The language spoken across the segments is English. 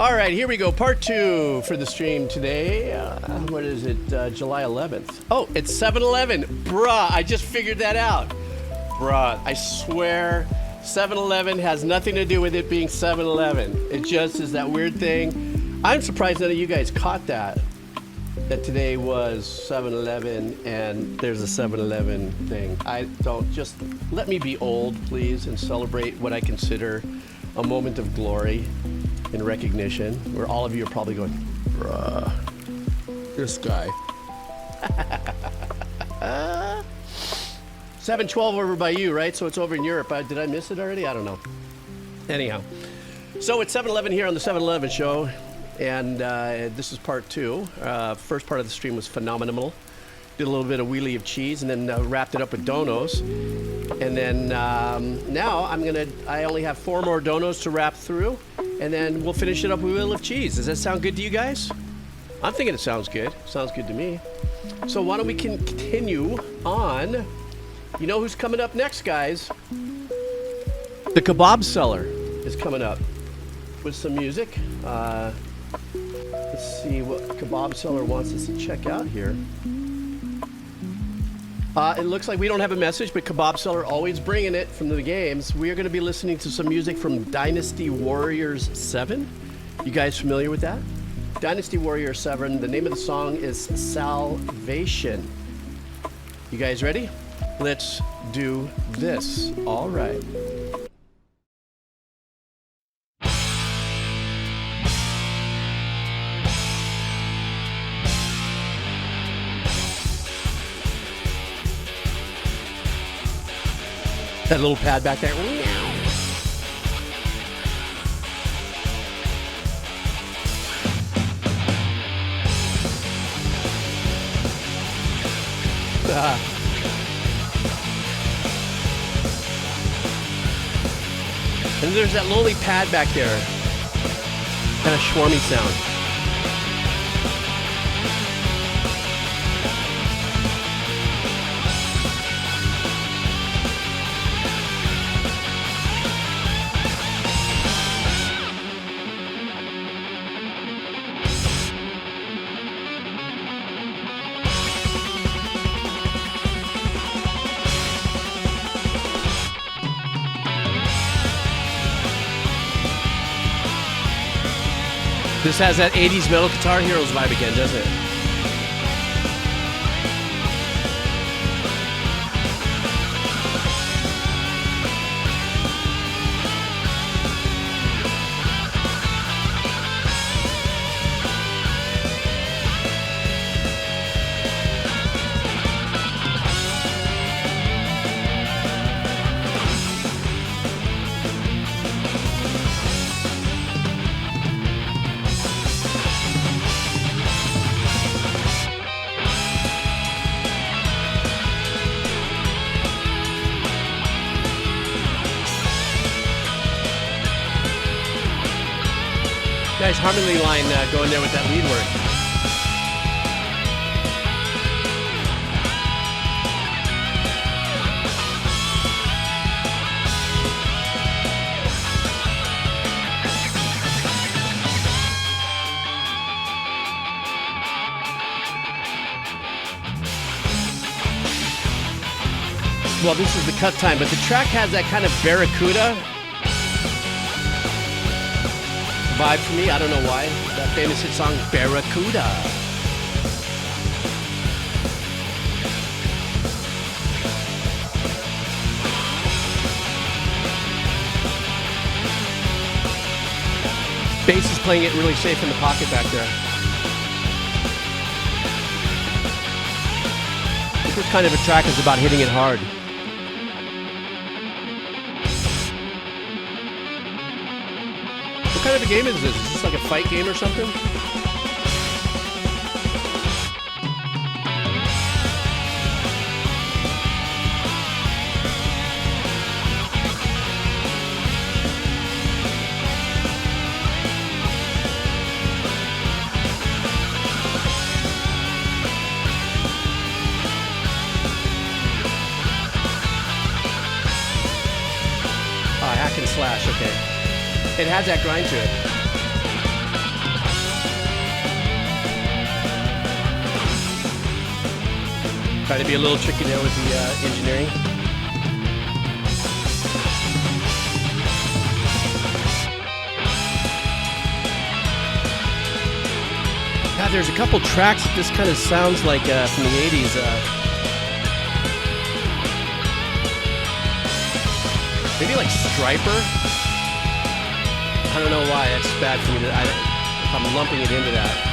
All right, here we go. Part 2 for the stream today. What is it? July 11th. Oh, it's 7-Eleven. Bruh, I just figured that out. Bruh, I swear 7-Eleven has nothing to do with it being 7-Eleven. It just is that weird thing. I'm surprised none of you guys caught that today was 7-Eleven and there's a 7-Eleven thing. I don't, just let me be old, please, and celebrate what I consider a moment of glory and recognition, where all of you are probably going, bruh, this guy. 7:12 over by you, right? So it's over in Europe. Did I miss it already? I don't know. Anyhow, so it's 7-Eleven here on the 7-Eleven show, and this is part 2. First part of the stream was phenomenal. Did a little bit of wheelie of cheese, and then wrapped it up with donos. And then now I only have 4 more donos to wrap through, and then we'll finish it up with a wheel of cheese. Does that sound good to you guys? I'm thinking it sounds good. Sounds good to me. So why don't we continue on? You know who's coming up next, guys? The Kebab Seller is coming up with some music. Let's see what Kebab Seller wants us to check out here. It looks like we don't have a message, but Kebab Seller always bringing it from the games. We are going to be listening to some music from Dynasty Warriors 7. You guys familiar with that? Dynasty Warriors 7. The name of the song is Salvation. You guys ready? Let's do this. All right. That little pad back there. And there's that lowly pad back there. Kind of schwarmy sound. This has that 80s Metal Guitar Heroes vibe again, doesn't it? Nice harmony line going there with that lead work. Well, this is the cut time, but the track has that kind of Barracuda vibe for me. I don't know why. That famous hit song, Barracuda. Bass is playing it really safe in the pocket back there. This kind of a track is about hitting it hard. What kind of a game is this? Is this like a fight game or something? Hack and slash, okay. It has that grind to it. Try to be a little tricky there with the engineering. God, there's a couple tracks that this kind of sounds like from the 80s. Maybe like Striper? I don't know why, that's bad for me. If I'm lumping it into that.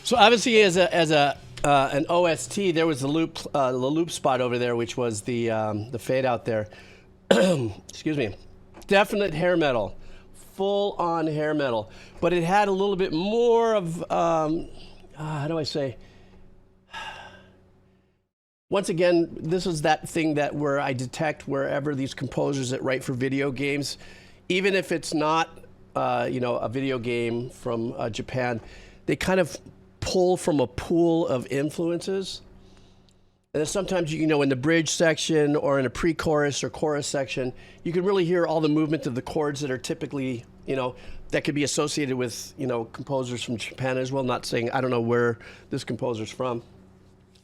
So obviously, as an OST, there was the loop spot over there, which was the fade out there. Excuse me. Definite hair metal, full on hair metal, but it had a little bit more of how do I say? Once again, this is that thing that where I detect wherever these composers that write for video games, even if it's not a video game from Japan, they kind of pull from a pool of influences. And then sometimes, in the bridge section or in a pre-chorus or chorus section, you can really hear all the movement of the chords that are typically, that could be associated with, composers from Japan as well. Not saying, I don't know where this composer's from.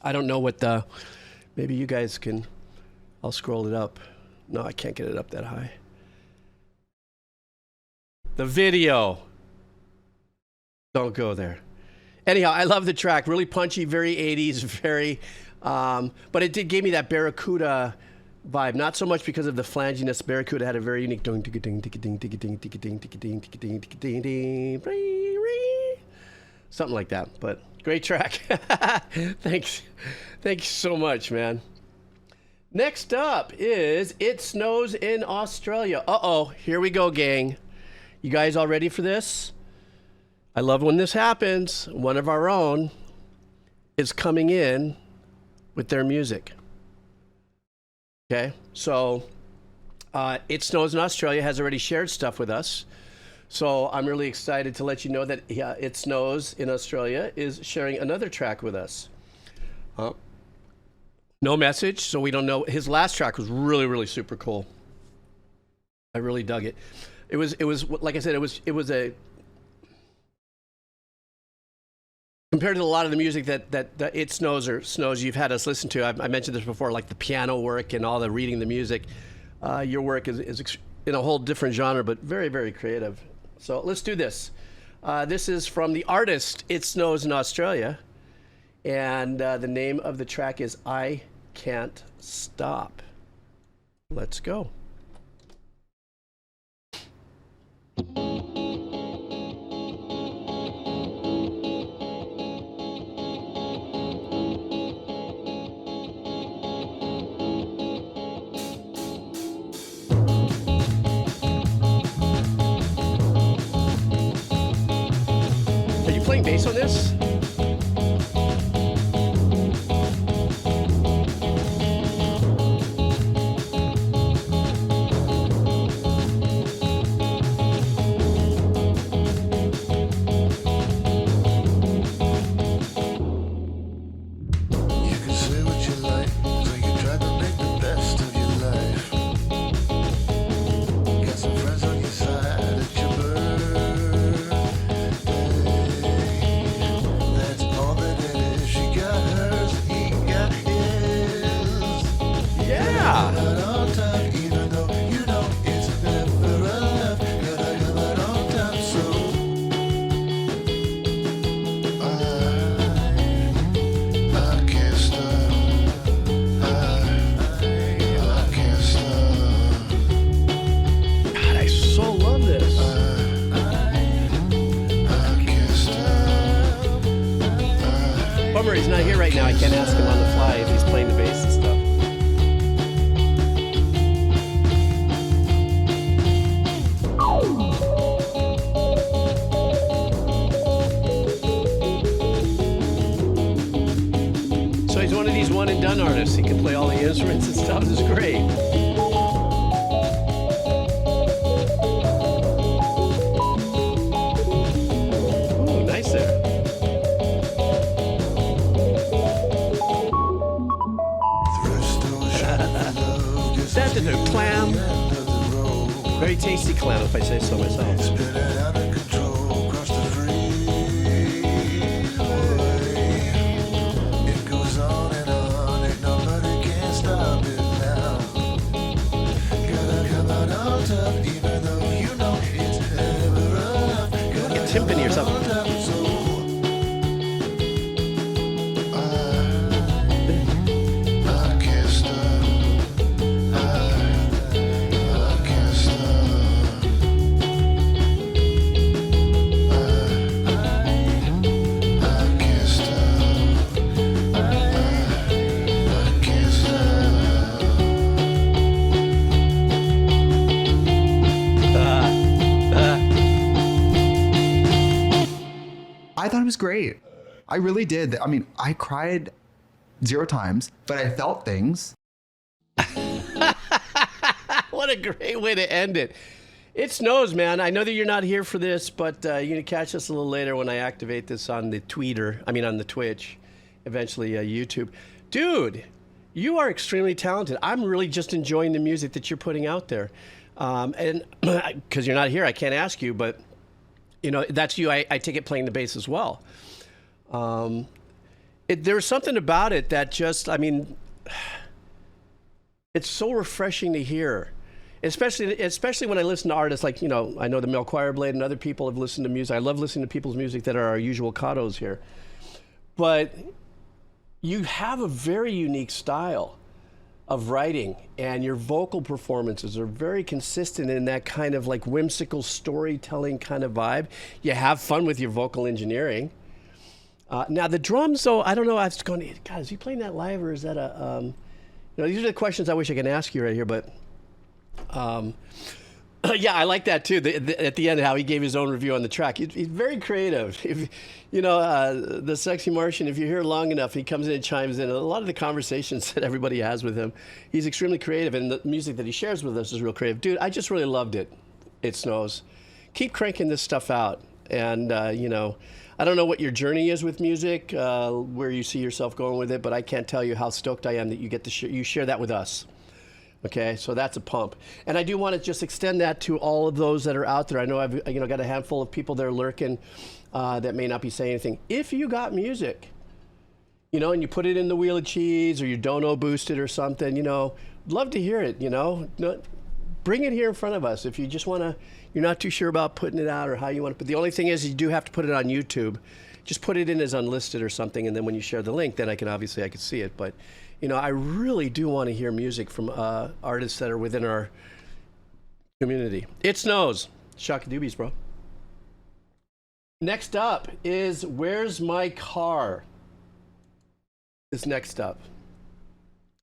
I don't know what maybe you guys can, I'll scroll it up. No, I can't get it up that high. The video. Don't go there. Anyhow, I love the track. Really punchy, very 80s, very, but it did give me that Barracuda vibe. Not so much because of the flanginess. Barracuda had a very unique something like that. But great track. Thanks so much, man. Next up is It Snows in Australia. Uh-oh, here we go, gang. You guys all ready for this? I love when this happens. One of our own is coming in with their music. Okay, so It Snows in Australia has already shared stuff with us. So I'm really excited to let you know that It Snows in Australia is sharing another track with us. No message, so we don't know. His last track was really, really super cool. I really dug it. It was like I said, it was a, compared to a lot of the music that It Snows or Snows you've had us listen to, I mentioned this before, like the piano work and all the reading the music. Your work is in a whole different genre, but very, very creative. So let's do this. This is from the artist It Snows in Australia, and the name of the track is I Can't Stop. Let's go. Playing bass on this? I can't ask him on the fly if he's playing the bass and stuff. So he's one of these one and done artists. He can play all the instruments and stuff. This is great. Ooh, nice there. Very tasty clam, if I say so myself. Timpani or something. I thought it was great. I really did. I mean, I cried 0 times, but I felt things. What a great way to end it. It snows, man. I know that you're not here for this, but you can catch us a little later when I activate this on the on the Twitch, eventually YouTube. Dude, you are extremely talented. I'm really just enjoying the music that you're putting out there. And because you're not here, I can't ask you, but you know, that's you. I take it playing the bass as well. There's something about it that just, I mean, it's so refreshing to hear, especially when I listen to artists like, you know, I know the Mel Choirblade and other people have listened to music. I love listening to people's music that are our usual Catos here. But you have a very unique style of writing, and your vocal performances are very consistent in that kind of like whimsical storytelling kind of vibe. You have fun with your vocal engineering. Now the drums, though, I don't know. I was going, God, is he playing that live, or is that a? You know, these are the questions I wish I could ask you right here, but. Yeah, I like that too. At the end, how he gave his own review on the track. He's very creative. If, you know, the Sexy Martian, if you're here long enough, he comes in and chimes in. A lot of the conversations that everybody has with him, he's extremely creative, and the music that he shares with us is real creative. Dude, I just really loved it. It snows. Keep cranking this stuff out. And, you know, I don't know what your journey is with music, where you see yourself going with it, but I can't tell you how stoked I am that you get to you share that with us. Okay, so that's a pump. And I do want to just extend that to all of those that are out there. I know I've got a handful of people there lurking that may not be saying anything. If you got music, you know, and you put it in the Wheel of Cheese or you Dono boosted or something, you know, love to hear it, you know. Bring it here in front of us. If you just want to, you're not too sure about putting it out or how you want to, but the only thing is you do have to put it on YouTube. Just put it in as unlisted or something, and then when you share the link, then I can see it. But you know, I really do want to hear music from artists that are within our community. It snows. Shock-a-doobies, bro. Next up is Where's My Car? Is next up.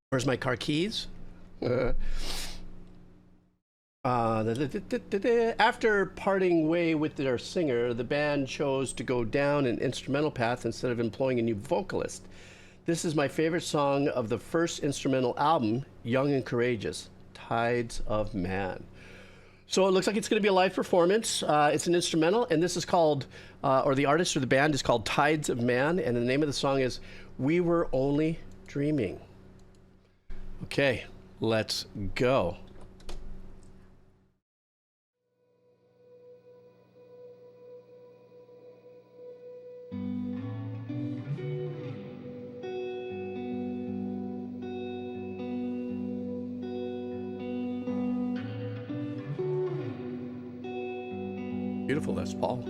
Where's my car keys? After parting way with their singer, the band chose to go down an instrumental path instead of employing a new vocalist. This is my favorite song of the first instrumental album, Young and Courageous, Tides of Man. So it looks like it's going to be a live performance. It's an instrumental, and this is called, or the artist or the band is called Tides of Man, and the name of the song is We Were Only Dreaming. Okay, let's go. Beautiful, Les Paul.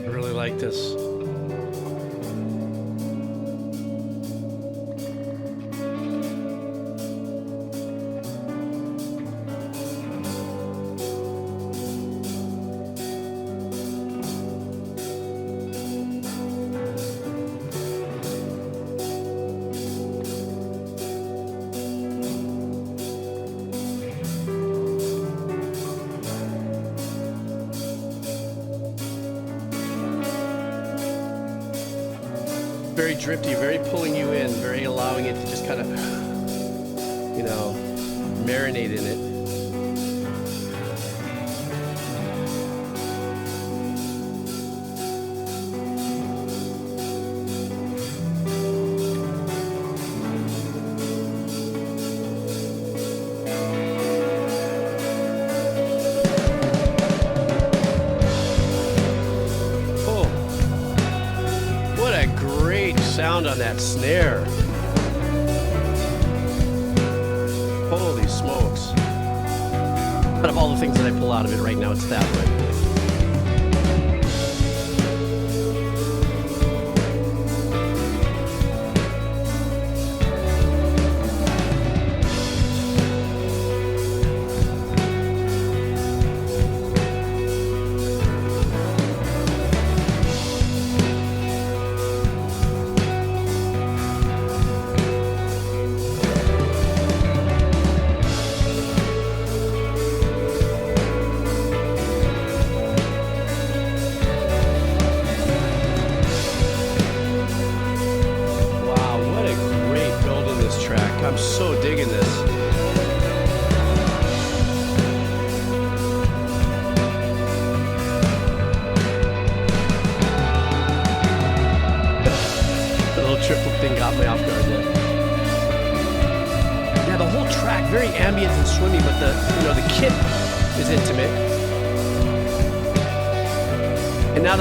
I really like this. very drifty, very pulling you in, very allowing it to just kind of, you know, marinate in it. On that snare. Holy smokes. Out of all the things that I pull out of it right now, it's that one.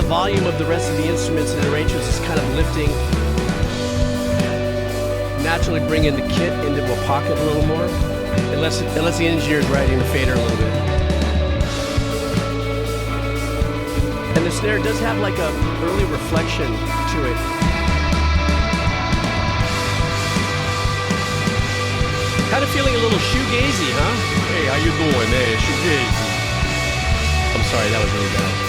Volume of the rest of the instruments and arrangements is kind of lifting, naturally bringing the kit into a pocket a little more, unless the engineer is riding the fader a little bit. And the snare does have like a early reflection to it. Kind of feeling a little shoegazy, huh? Hey, how you doing? Hey, shoegazy. I'm sorry, that was really bad.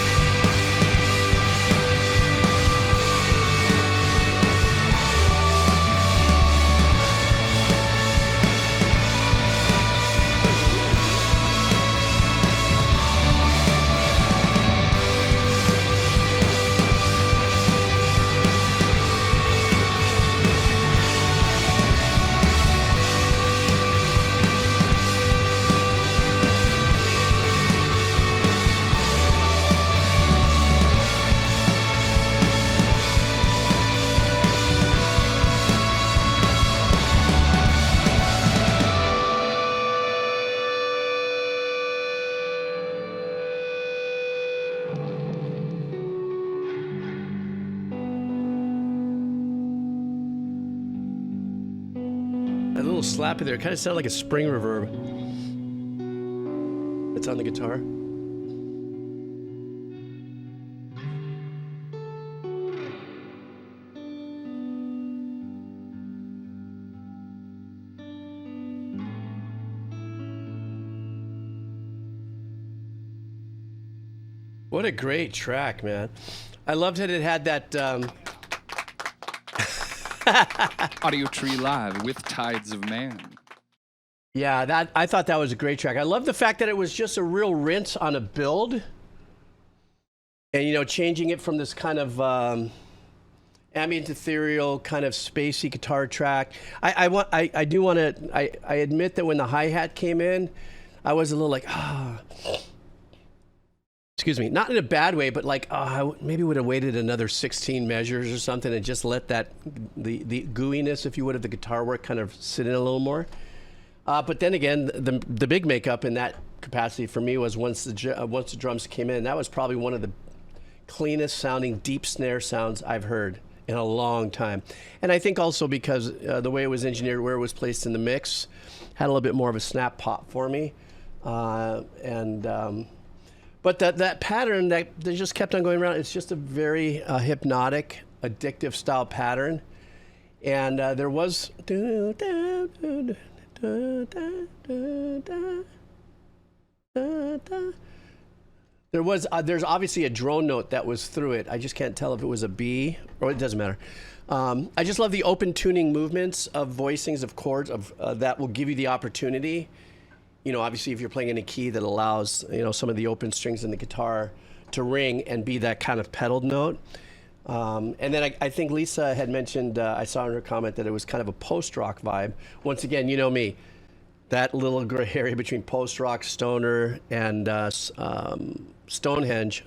Slappy there. It kind of sounded like a spring reverb. It's on the guitar. What a great track, man. I loved that it had that Audio Tree Live with Tides of Man. Yeah, I thought that was a great track. I love the fact that it was just a real rinse on a build. And, you know, changing it from this kind of ambient ethereal kind of spacey guitar track. I admit that when the hi-hat came in, I was a little like, excuse me, not in a bad way, but like, I maybe would have waited another 16 measures or something and just let that, the gooiness, if you would, of the guitar work kind of sit in a little more. But then again, the big makeup in that capacity for me was once the drums came in, that was probably one of the cleanest sounding deep snare sounds I've heard in a long time. And I think also because the way it was engineered, where it was placed in the mix, had a little bit more of a snap pop for me. But that pattern that they just kept on going around, it's just a very hypnotic, addictive style pattern. And there was... There's obviously a drone note that was through it. I just can't tell if it was a B, or it doesn't matter. I just love the open tuning movements of voicings of chords that will give you the opportunity. You know, obviously, if you're playing in a key that allows, you know, some of the open strings in the guitar to ring and be that kind of pedaled note, And then I think Lisa had mentioned, I saw in her comment that it was kind of a post-rock vibe. Once again, you know me, that little gray area between post-rock, stoner, and Stonehenge.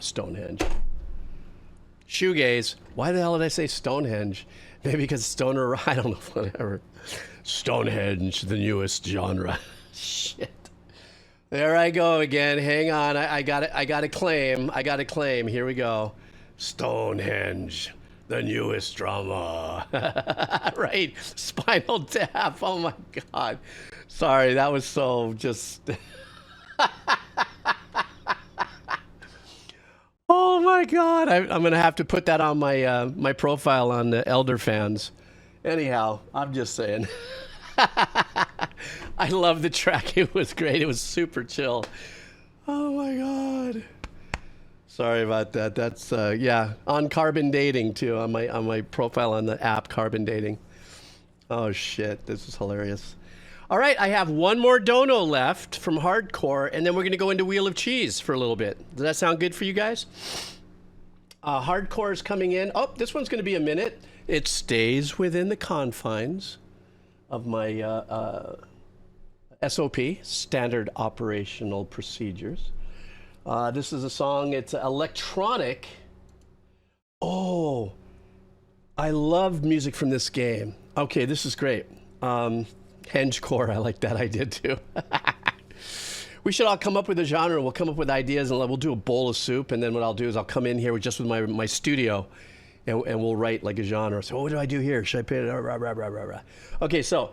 Shoegaze. Why the hell did I say Stonehenge? Maybe because stoner, I don't know, whatever. Stonehenge, the newest genre. Shit. There I go again. Hang on. I got it. I got to claim. Here we go. Stonehenge, the newest drama. Right. Spinal Tap. Oh my God. Sorry. That was so just. Oh my God. I'm going to have to put that on my my profile on the Elder Fans. Anyhow, I'm just saying. I love the track. It was great. It was super chill. Oh my God. Sorry about that. That's yeah, on Carbon Dating too, on my profile on the app Carbon Dating. Oh shit, this is hilarious. All right, I have one more dono left from Hardcore, and then we're gonna go into Wheel of Cheese for a little bit. Does that sound good for you guys? Hardcore is coming in. Oh, this one's gonna be a minute. It stays within the confines of my SOP, Standard Operational Procedures. This is a song, it's electronic. Oh, I love music from this game. Okay, this is great. Hengecore, I like that idea too. We should all come up with a genre. We'll come up with ideas and we'll do a bowl of soup. And then what I'll do is I'll come in here with my studio and we'll write like a genre. So what do I do here? Should I put it? Rah, rah, rah, rah, rah. Okay, so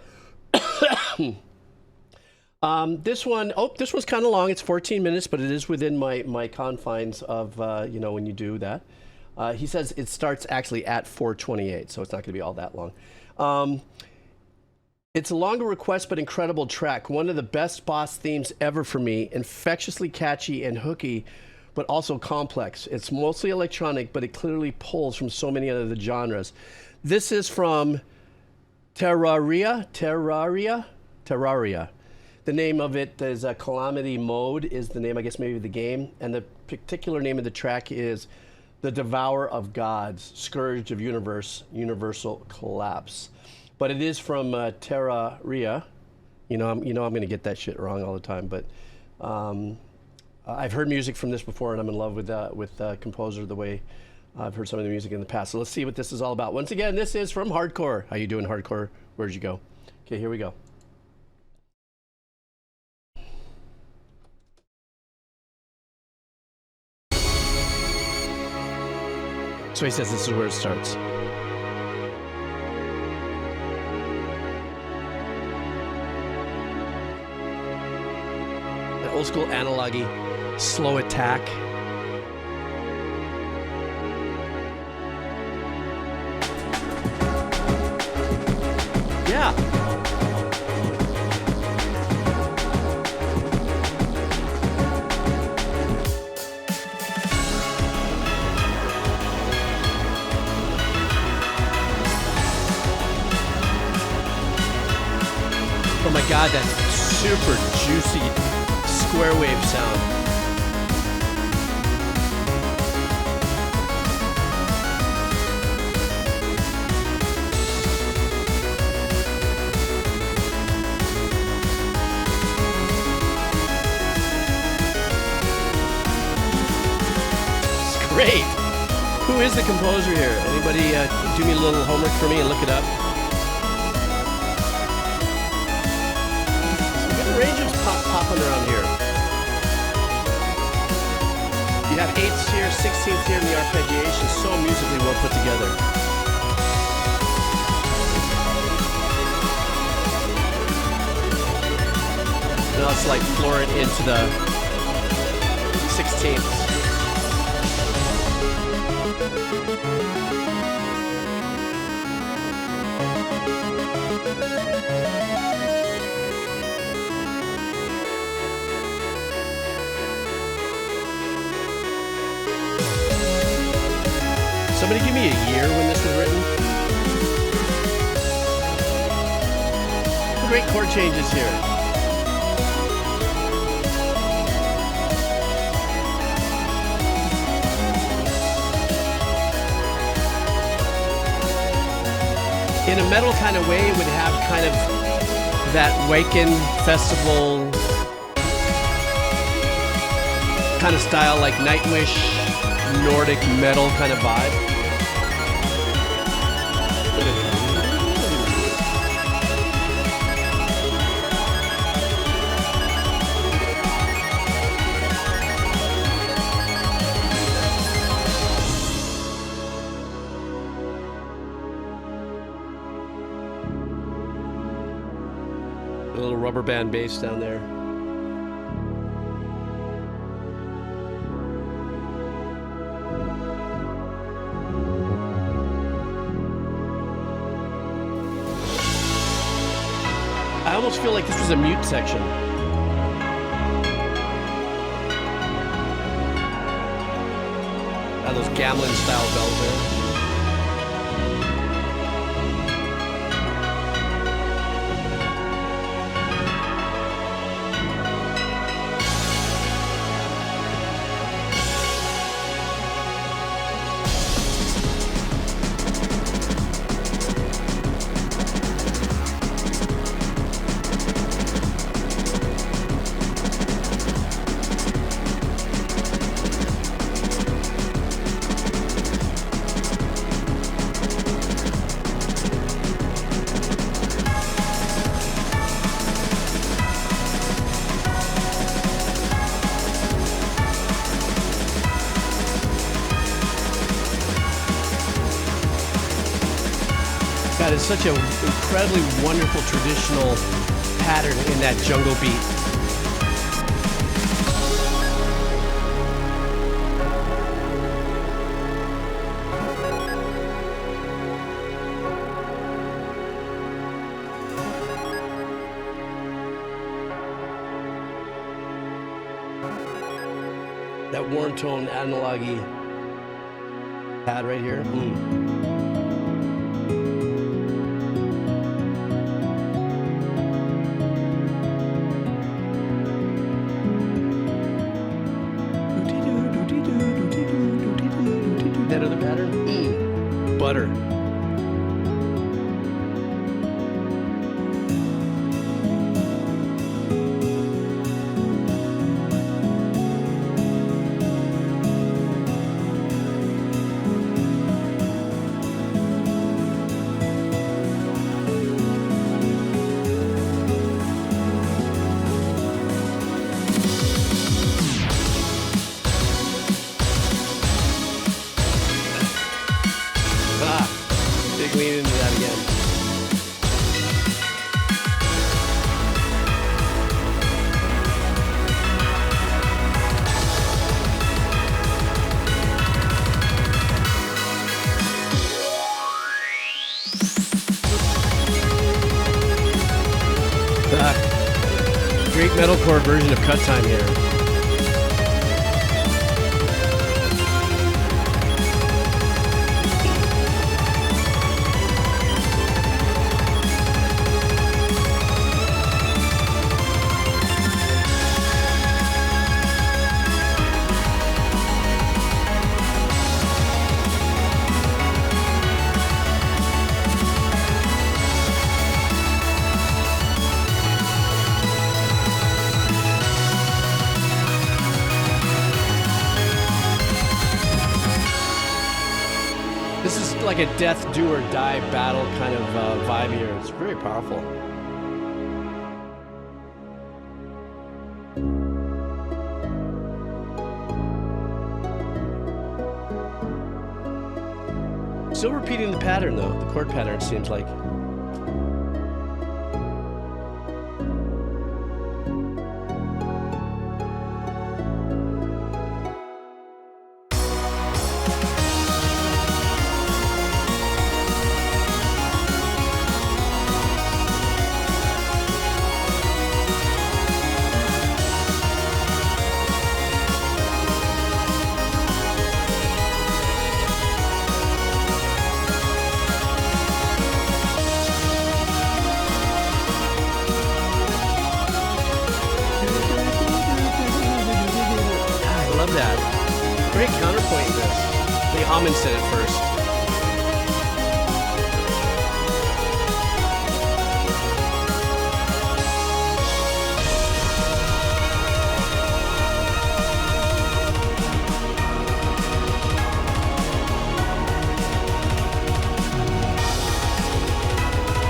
this one's kind of long. It's 14 minutes, but it is within my confines of, you know, when you do that. He says it starts actually at 4:28, so it's not going to be all that long. It's a longer request, but incredible track. One of the best boss themes ever for me. Infectiously catchy and hooky, but also complex. It's mostly electronic, but it clearly pulls from so many other genres. This is from Terraria. The name of it is Calamity Mode is the name, I guess, maybe of the game. And the particular name of the track is The Devourer of Gods, Scourge of Universal Collapse. But it is from Terraria. I'm going to get that shit wrong all the time. But I've heard music from this before, and I'm in love with composer the way I've heard some of the music in the past. So let's see what this is all about. Once again, this is from Hardcore. How you doing, Hardcore? Where'd you go? Okay, here we go. So he says this is where it starts. An old school analog-y slow attack. Yeah. Oh my God, that super juicy square wave sound. It's great. Who is the composer here? Anybody do me a little homework for me and look it up? Ranges popping around here. You have 8ths here, 16ths here in the arpeggiation, so musically well put together. Now it's like Florent into the 16ths. Somebody give me a year when this was written. Great chord changes here. in a metal kind of way, it would have kind of that Wacken festival kind of style, like Nightwish, Nordic metal kind of vibe. A little rubber band bass down there. I almost feel like this was a mute section. Those Gamlin style bells there. It's such an incredibly wonderful traditional pattern in that jungle beat. That warm tone analogy pad right here. That other pattern? Butter. Great metalcore version of Cut Time here. Like a death do or die battle kind of vibe here. It's very powerful. Still repeating the pattern though, the chord pattern it seems like. Said it first.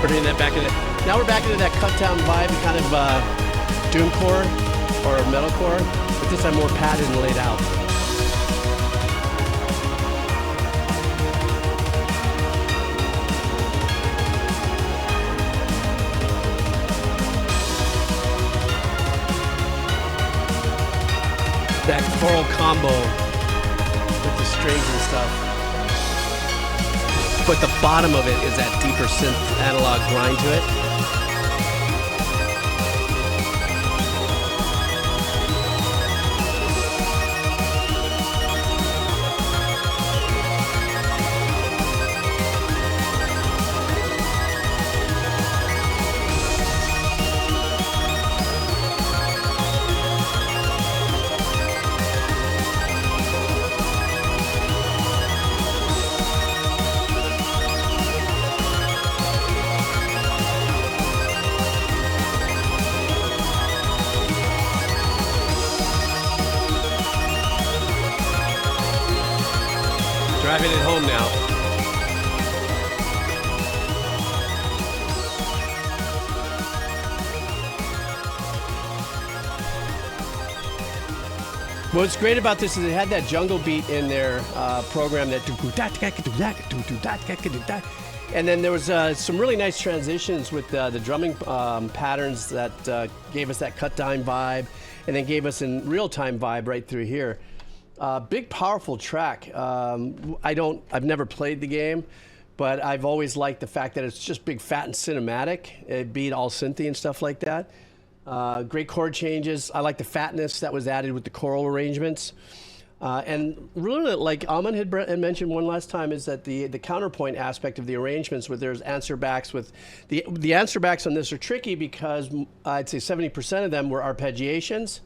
We're doing that back in it. Now we're back into that cut down vibe, kind of doomcore or metalcore, but this time more padded and laid out. That choral combo with the strings and stuff. But the bottom of it is that deeper synth analog grind to it. Driving it home now. What's great about this is it had that jungle beat in their program that and then there was some really nice transitions with the drumming patterns that gave us that cut down vibe and then gave us a real-time vibe right through here. Big, powerful track. I've never played the game, but I've always liked the fact that it's just big, fat, and cinematic. It beat all synthy and stuff like that. Great chord changes. I like the fatness that was added with the choral arrangements. And really, like Aman had mentioned one last time, is that the counterpoint aspect of the arrangements, where there's answer backs with the answer backs on this are tricky because I'd say 70% of them were arpeggiations.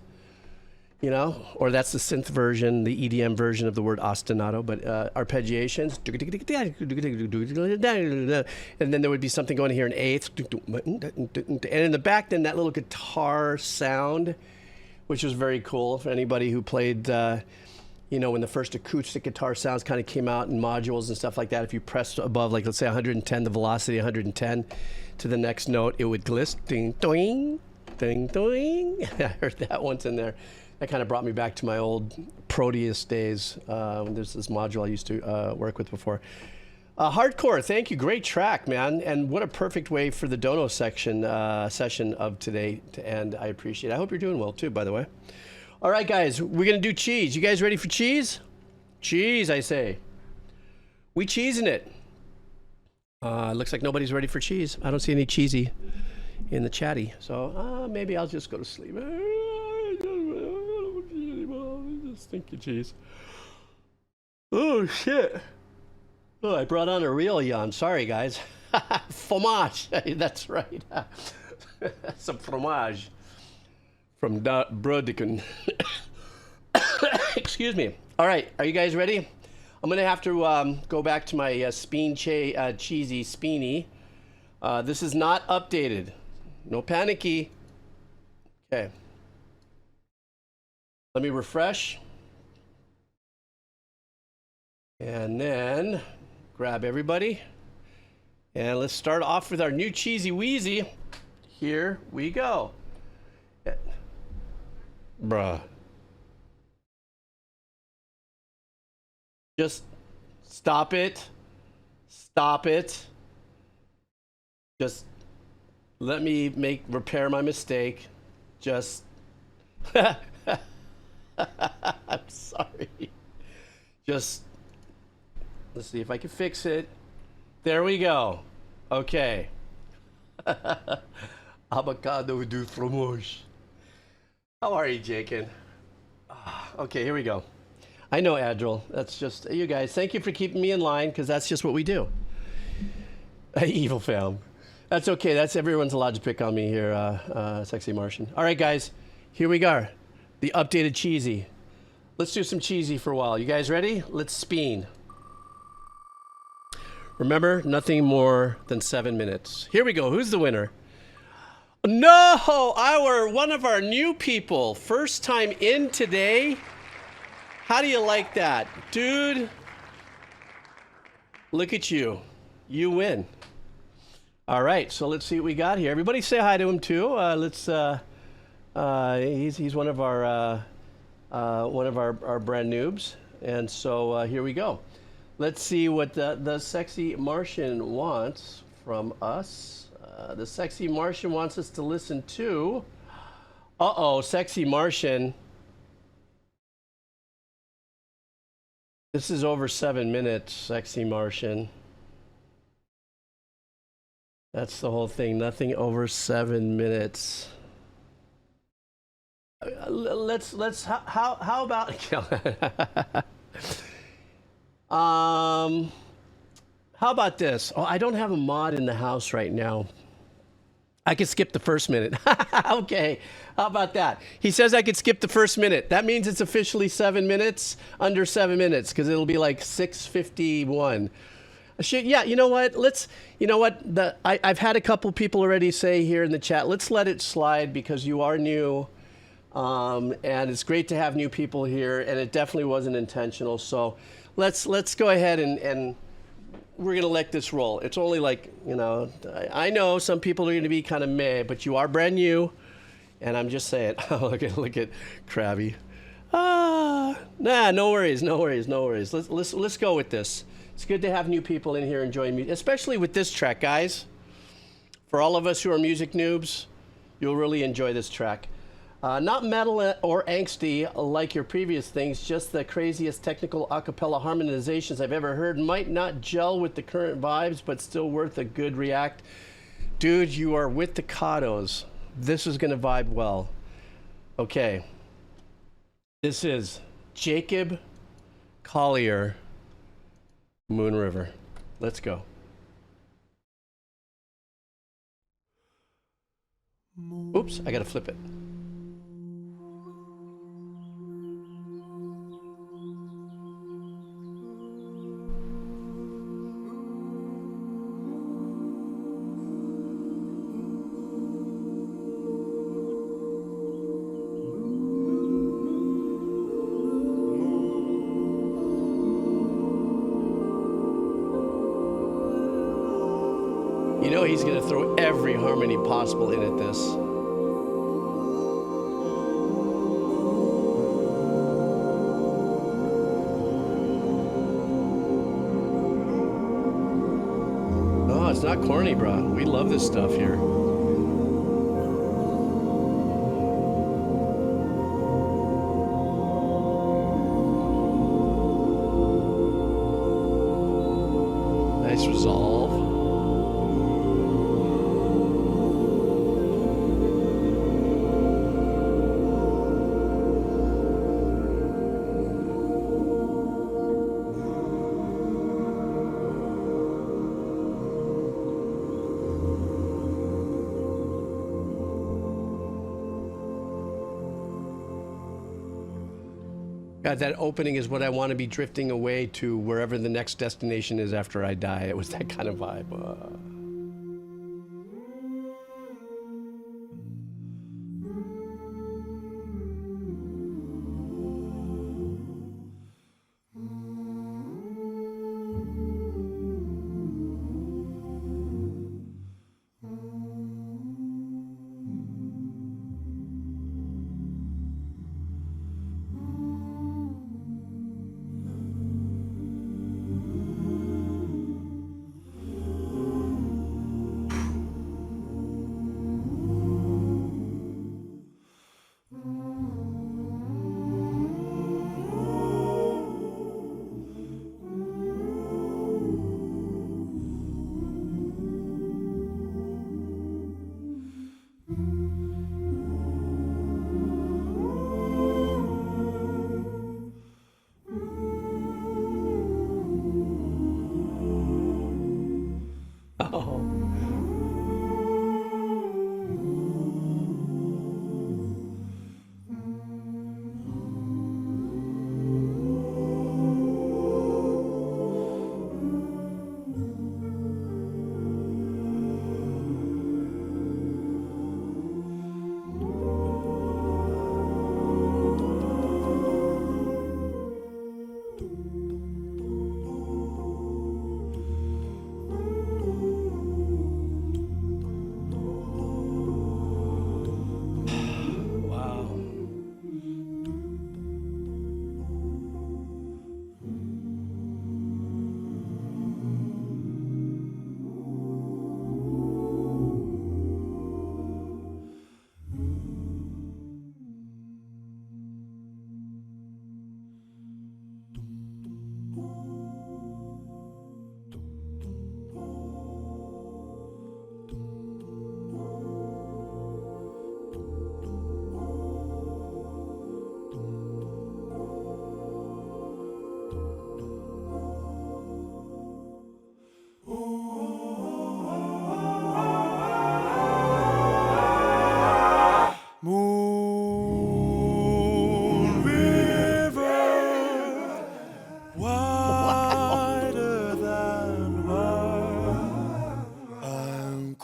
You know, or that's the synth version, the EDM version of the word ostinato, but arpeggiations. And then there would be something going here in eighths. And in the back, then that little guitar sound, which was very cool for anybody who played, you know, when the first acoustic guitar sounds kind of came out in modules and stuff like that. If you pressed above, like, let's say 110, the velocity 110 to the next note, it would glist. Ding, doing, ding, doing. I heard that once in there. That kind of brought me back to my old Proteus days. There's this module I used to work with before. Hardcore, thank you. Great track, man. And what a perfect way for the Dono session of today to end. I appreciate it. I hope you're doing well, too, by the way. All right, guys, we're going to do cheese. You guys ready for cheese? Cheese, I say. We cheesing it. Looks like nobody's ready for cheese. I don't see any cheesy in the chatty. So maybe I'll just go to sleep. Stinky cheese. Oh shit. Oh, I brought on a real yawn. Sorry, guys. Fromage. That's right. Some fromage from Brodican. Excuse me. All right, are you guys ready? I'm gonna have to go back to my cheesy speeny. This is not updated. No panicky. Okay. Let me refresh. And then grab everybody. And let's start off with our new cheesy wheezy. Here we go. Bruh. Just stop it. Stop it. Just let me repair my mistake. Just I'm sorry. Just let's see if I can fix it. There we go. Okay. Abbacado du fromage. How are you, Jakin? Okay, here we go. I know, Adril. That's just you guys. Thank you for keeping me in line, because that's just what we do. Evil fam. That's okay. That's everyone's allowed to pick on me here, sexy Martian. All right, guys. Here we go. The updated cheesy. Let's do some cheesy for a while. You guys ready? Let's spin. Remember, nothing more than 7 minutes. Here we go. Who's the winner? No, one of our new people. First time in today. How do you like that? Dude, look at you. You win. All right, so let's see what we got here. Everybody say hi to him too. He's one of our brand noobs, and so here we go. Let's see what the sexy Martian wants from us. The sexy Martian wants us to listen to. Sexy Martian. This is over 7 minutes, sexy Martian. That's the whole thing. Nothing over 7 minutes. Let's. How about? How about this? Oh, I don't have a mod in the house right now. I could skip the first minute. Okay, how about that? He says I could skip the first minute. That means it's officially 7 minutes, under 7 minutes, because it'll be like 6:51. Yeah, you know what? I've had a couple people already say here in the chat, let's let it slide because you are new. And it's great to have new people here, and it definitely wasn't intentional. So let's go ahead and we're going to let this roll. It's only like, I know some people are going to be kind of meh, but you are brand new. And I'm just saying, look at Krabby. No worries. Let's go with this. It's good to have new people in here enjoying music, especially with this track, guys. For all of us who are music noobs, you'll really enjoy this track. Not metal or angsty like your previous things, just the craziest technical a cappella harmonizations I've ever heard. Might not gel with the current vibes, but still worth a good react. Dude, you are with the Gatos. This is going to vibe well. Okay. This is Jacob Collier, Moon River. Let's go. Oops, I got to flip it. You know he's going to throw every harmony possible in at this. Oh, it's not corny, bro. We love this stuff here. Nice resolve. God, that opening is what I want to be drifting away to wherever the next destination is after I die. It was that kind of vibe.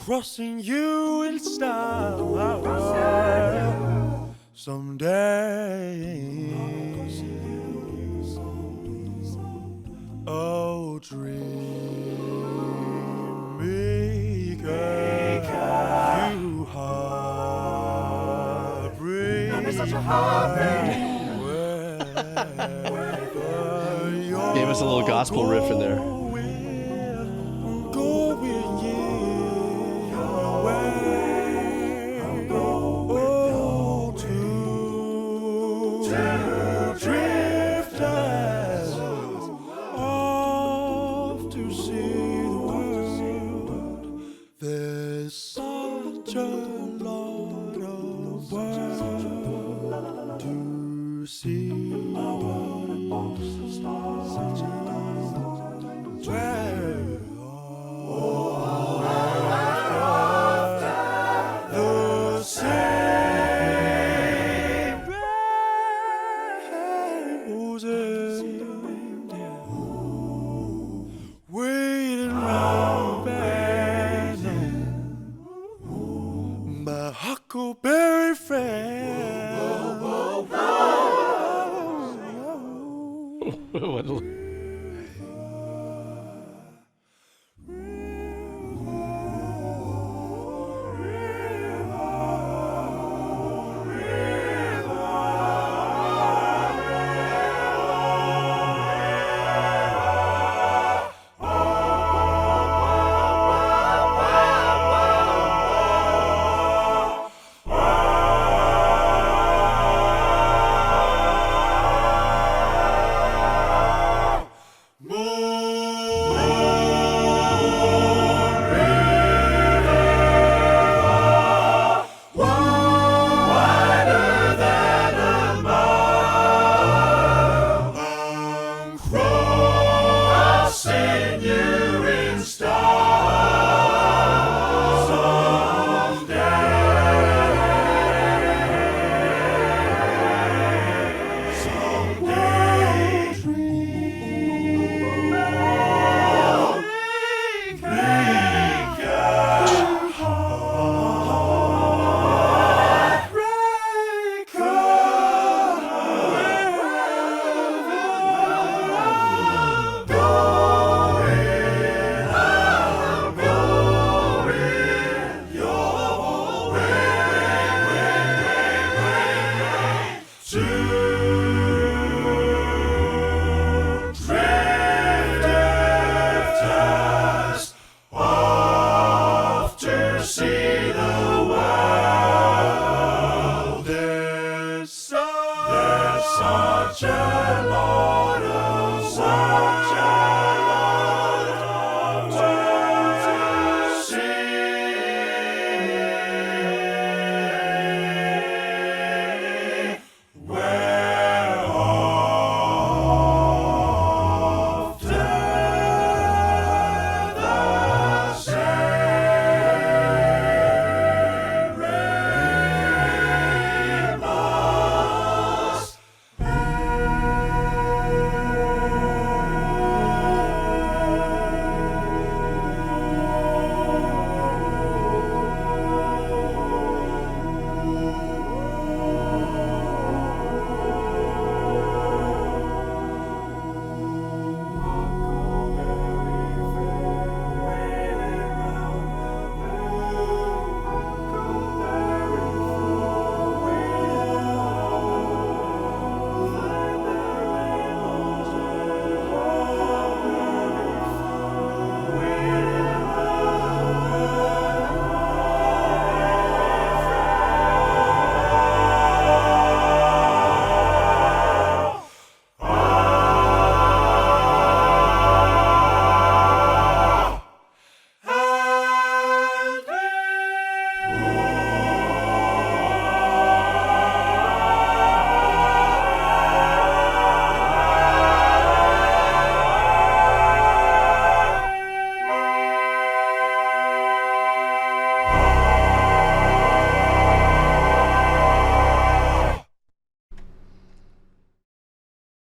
crossing you in style someday. Oh, dream maker, you heartbreak. Don't be such a heartbreak. Gave us a little gospel riff in there.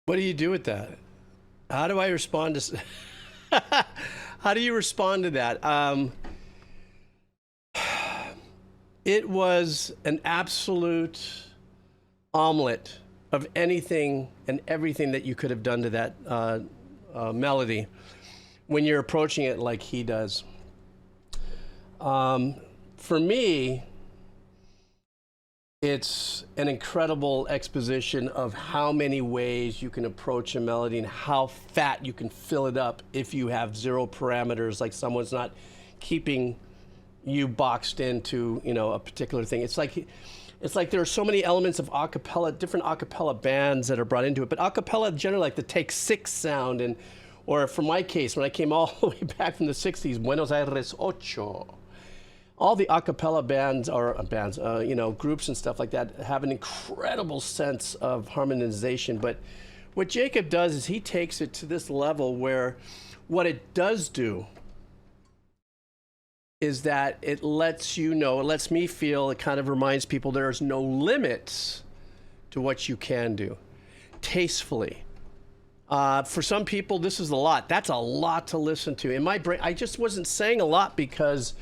What do you do with that? How do I respond to? How do you respond to that? It was an absolute omelet of anything and everything that you could have done to that melody when you're approaching it like he does. For me, it's an incredible exposition of how many ways you can approach a melody and how fat you can fill it up if you have zero parameters, like someone's not keeping you boxed into, you know, a particular thing. It's like there are so many elements of acapella, different acapella bands that are brought into it, but acapella generally like the take 6 sound, and or for my case, when I came all the way back from the 60s, Buenos Aires Ocho, all the acapella bands you know, groups and stuff like that have an incredible sense of harmonization. But what Jacob does is he takes it to this level where what it does do is that it lets you know, it lets me feel, it kind of reminds people there's no limits to what you can do tastefully. For some people, this is a lot. That's a lot to listen to. In my brain, I just wasn't saying a lot because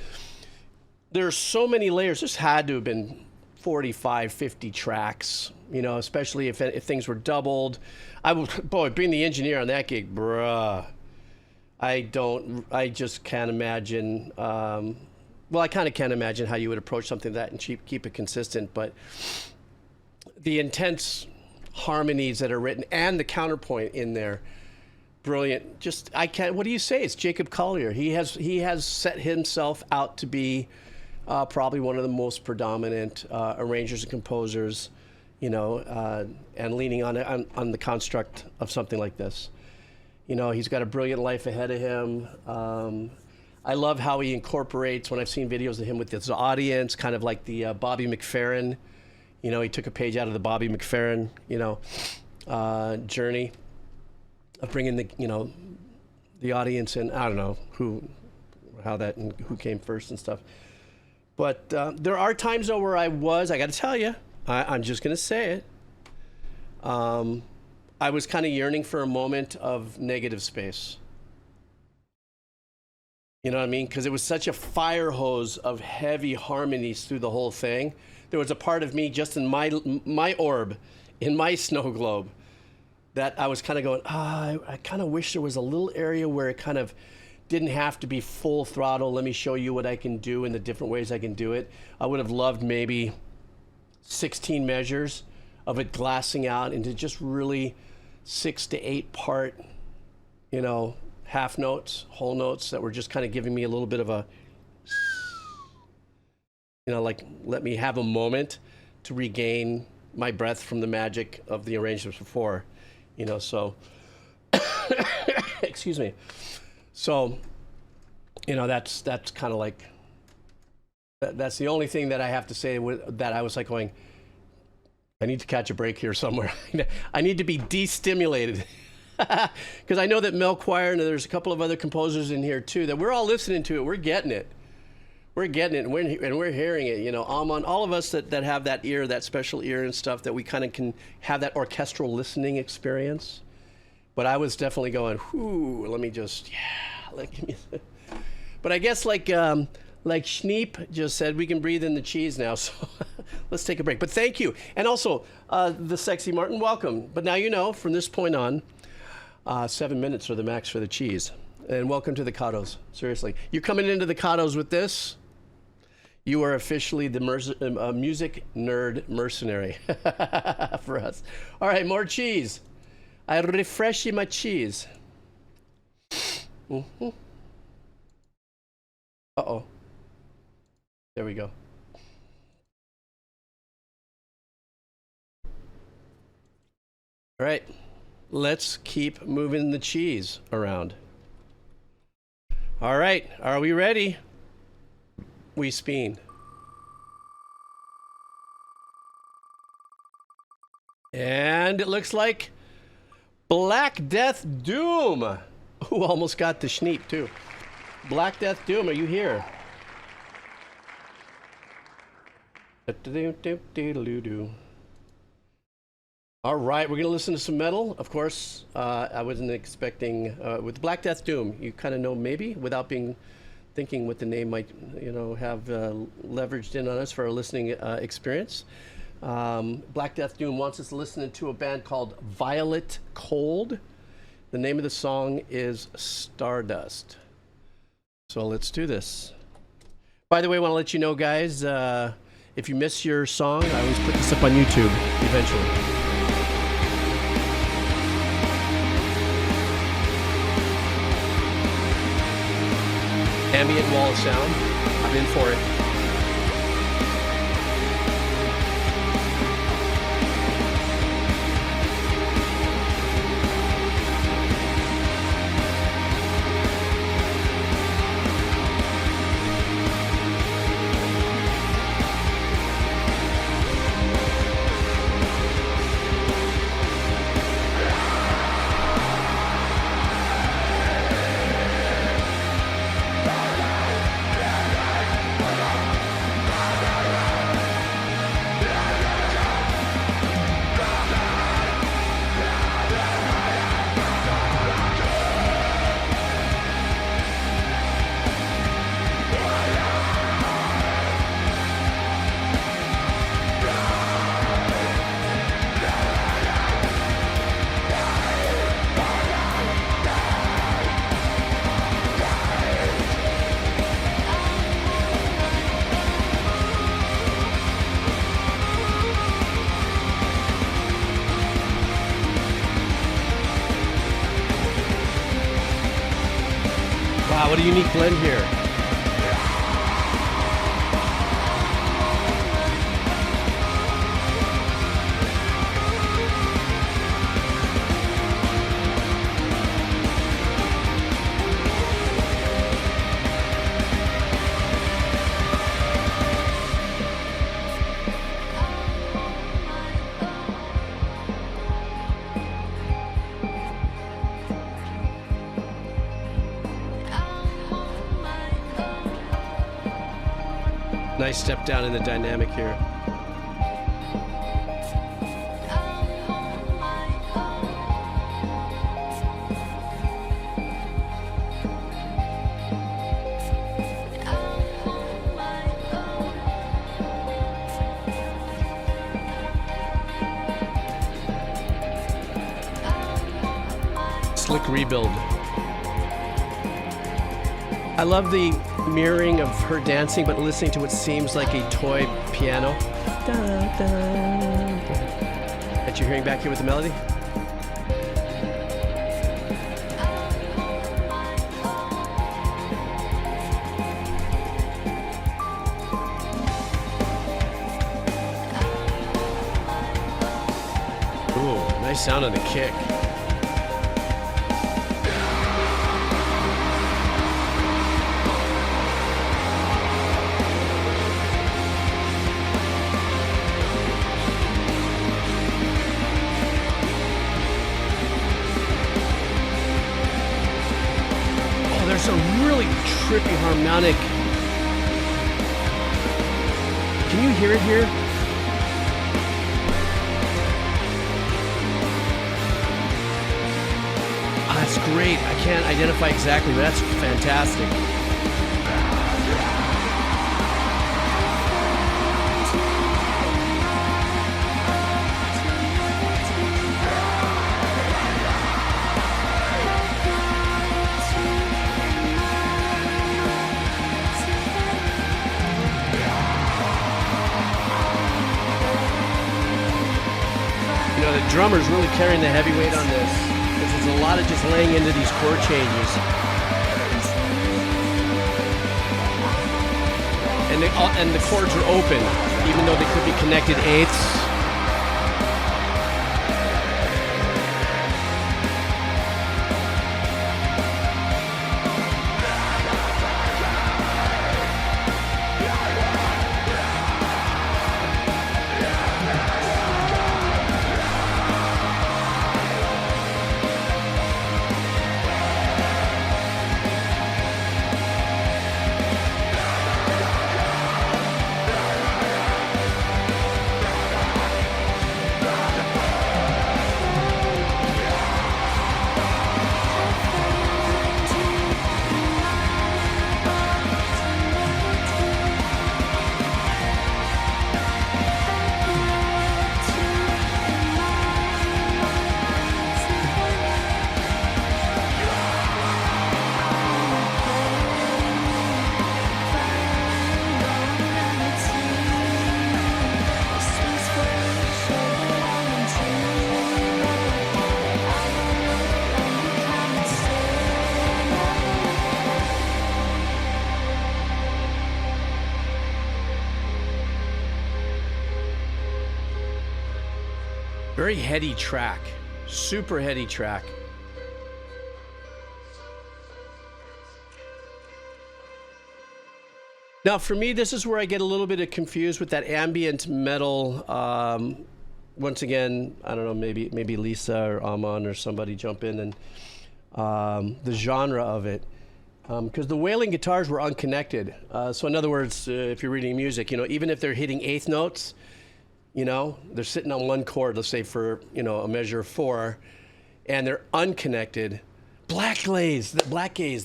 there's so many layers. This had to have been 45, 50 tracks, you know, especially if things were doubled. Boy, being the engineer on that gig, bruh, I just can't imagine, well, I kind of can't imagine how you would approach something like that and keep it consistent, but the intense harmonies that are written and the counterpoint in there, brilliant. Just, what do you say? It's Jacob Collier. He has set himself out to be probably one of the most predominant arrangers and composers, you know, and leaning on the construct of something like this. You know, he's got a brilliant life ahead of him. I love how he incorporates, when I've seen videos of him with his audience, kind of like the Bobby McFerrin. You know, he took a page out of the Bobby McFerrin, you know, journey of bringing the, you know, the audience in. I don't know who came first and stuff. But there are times, though, where I got to tell you, I'm just going to say it. I was kind of yearning for a moment of negative space. You know what I mean? Because it was such a fire hose of heavy harmonies through the whole thing. There was a part of me just in my orb, in my snow globe, that I was kind of going, I kind of wish there was a little area where it kind of didn't have to be full throttle. Let me show you what I can do and the different ways I can do it. I would have loved maybe 16 measures of it glassing out into just really 6 to 8 part, you know, half notes, whole notes that were just kind of giving me a little bit of a, you know, like let me have a moment to regain my breath from the magic of the arrangements before, you know, so, excuse me. So, you know, that's kind of like, that's the only thing that I have to say that I was like going, I need to catch a break here somewhere. I need to be destimulated. Because I know that Mel Choir and there's a couple of other composers in here too, that we're all listening to it. We're getting it. We're getting it, and we're hearing it. You know, all of us that have that ear, that special ear and stuff, that we kind of can have that orchestral listening experience. But I was definitely going, whoo, let me just, give me. But I guess like Schneep just said, we can breathe in the cheese now. So let's take a break. But thank you. And also, the sexy Martin, welcome. But now you know, from this point on, 7 minutes are the max for the cheese. And welcome to the Gatos. Seriously. You're coming into the Gatos with this. You are officially the music nerd mercenary for us. All right, more cheese. I refresh my cheese. Mm-hmm. Uh-oh. There we go. All right, let's keep moving the cheese around. All right, are we ready? We spin. And it looks like Black Death Doom. Who almost got the Schneep too. Black Death Doom, are you here? All right, we're gonna listen to some metal. Of course, I wasn't expecting, with Black Death Doom, you kind of know maybe, without being thinking what the name might, have leveraged in on us for our listening experience. Black Death Doom wants us to listen to a band called Violet Cold. The name of the song is Stardust. So let's do this. By the way, I want to let you know, guys, if you miss your song, I always put this up on YouTube eventually. Ambient wall of sound. I'm in for it. Wow, what a unique blend here. Nice step down in the dynamic here. Slick rebuild. I love the mirroring of her dancing, but listening to what seems like a toy piano. Da, da, da. That you're hearing back here with the melody? Ooh, nice sound on the kick. There's a really trippy harmonic. Can you hear it here? That's great. I can't identify exactly, but that's fantastic. The drummer's really carrying the heavy weight on this, because there's a lot of just laying into these chord changes. And the chords are open, even though they could be connected eighths. Very heady track. Super heady track. Now, for me, this is where I get a little bit confused with that ambient metal. Once again, I don't know, maybe Lisa or Amon or somebody jump in and the genre of it. Because the wailing guitars were unconnected. So in other words, if you're reading music, you know, even if they're hitting eighth notes, you know, they're sitting on one chord, let's say for, you know, a measure of 4, and they're unconnected. Black gaze,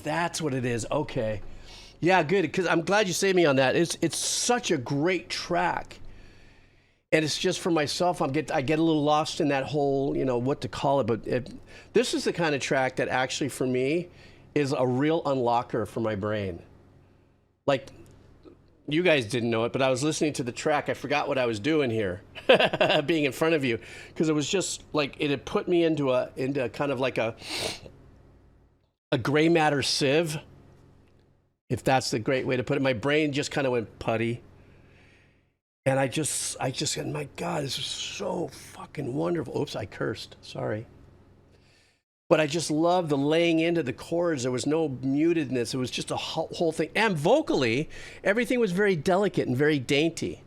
that's what it is. Okay. Yeah, good, because I'm glad you saved me on that. It's such a great track. And it's just for myself, I get a little lost in that whole, you know, what to call it. But this is the kind of track that actually, for me, is a real unlocker for my brain. Like, you guys didn't know it, but I was listening to the track. I forgot what I was doing here, being in front of you, because it was just like it had put me into kind of like a gray matter sieve, if that's the great way to put it. My brain just kind of went putty. And I just said, my God, this is so fucking wonderful. Oops, I cursed. Sorry. But I just loved the laying into the chords. There was no mutedness. It was just a whole thing. And vocally, everything was very delicate and very dainty.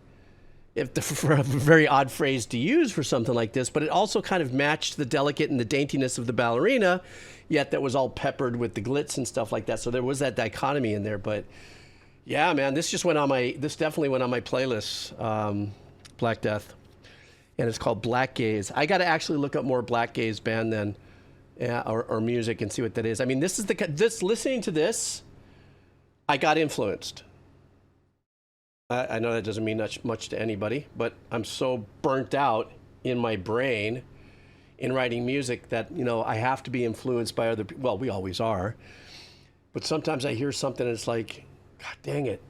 For a very odd phrase to use for something like this, but it also kind of matched the delicate and the daintiness of the ballerina, yet that was all peppered with the glitz and stuff like that. So there was that dichotomy in there. But yeah, man, this definitely went on my playlist, Black Death. And it's called Black Gaze. I got to actually look up more Black Gaze band then. Yeah, or music and see what that is. I mean, listening to this, I got influenced. I know that doesn't mean much to anybody, but I'm so burnt out in my brain in writing music that, you know, I have to be influenced by other people. Well, we always are. But sometimes I hear something and it's like, God dang it,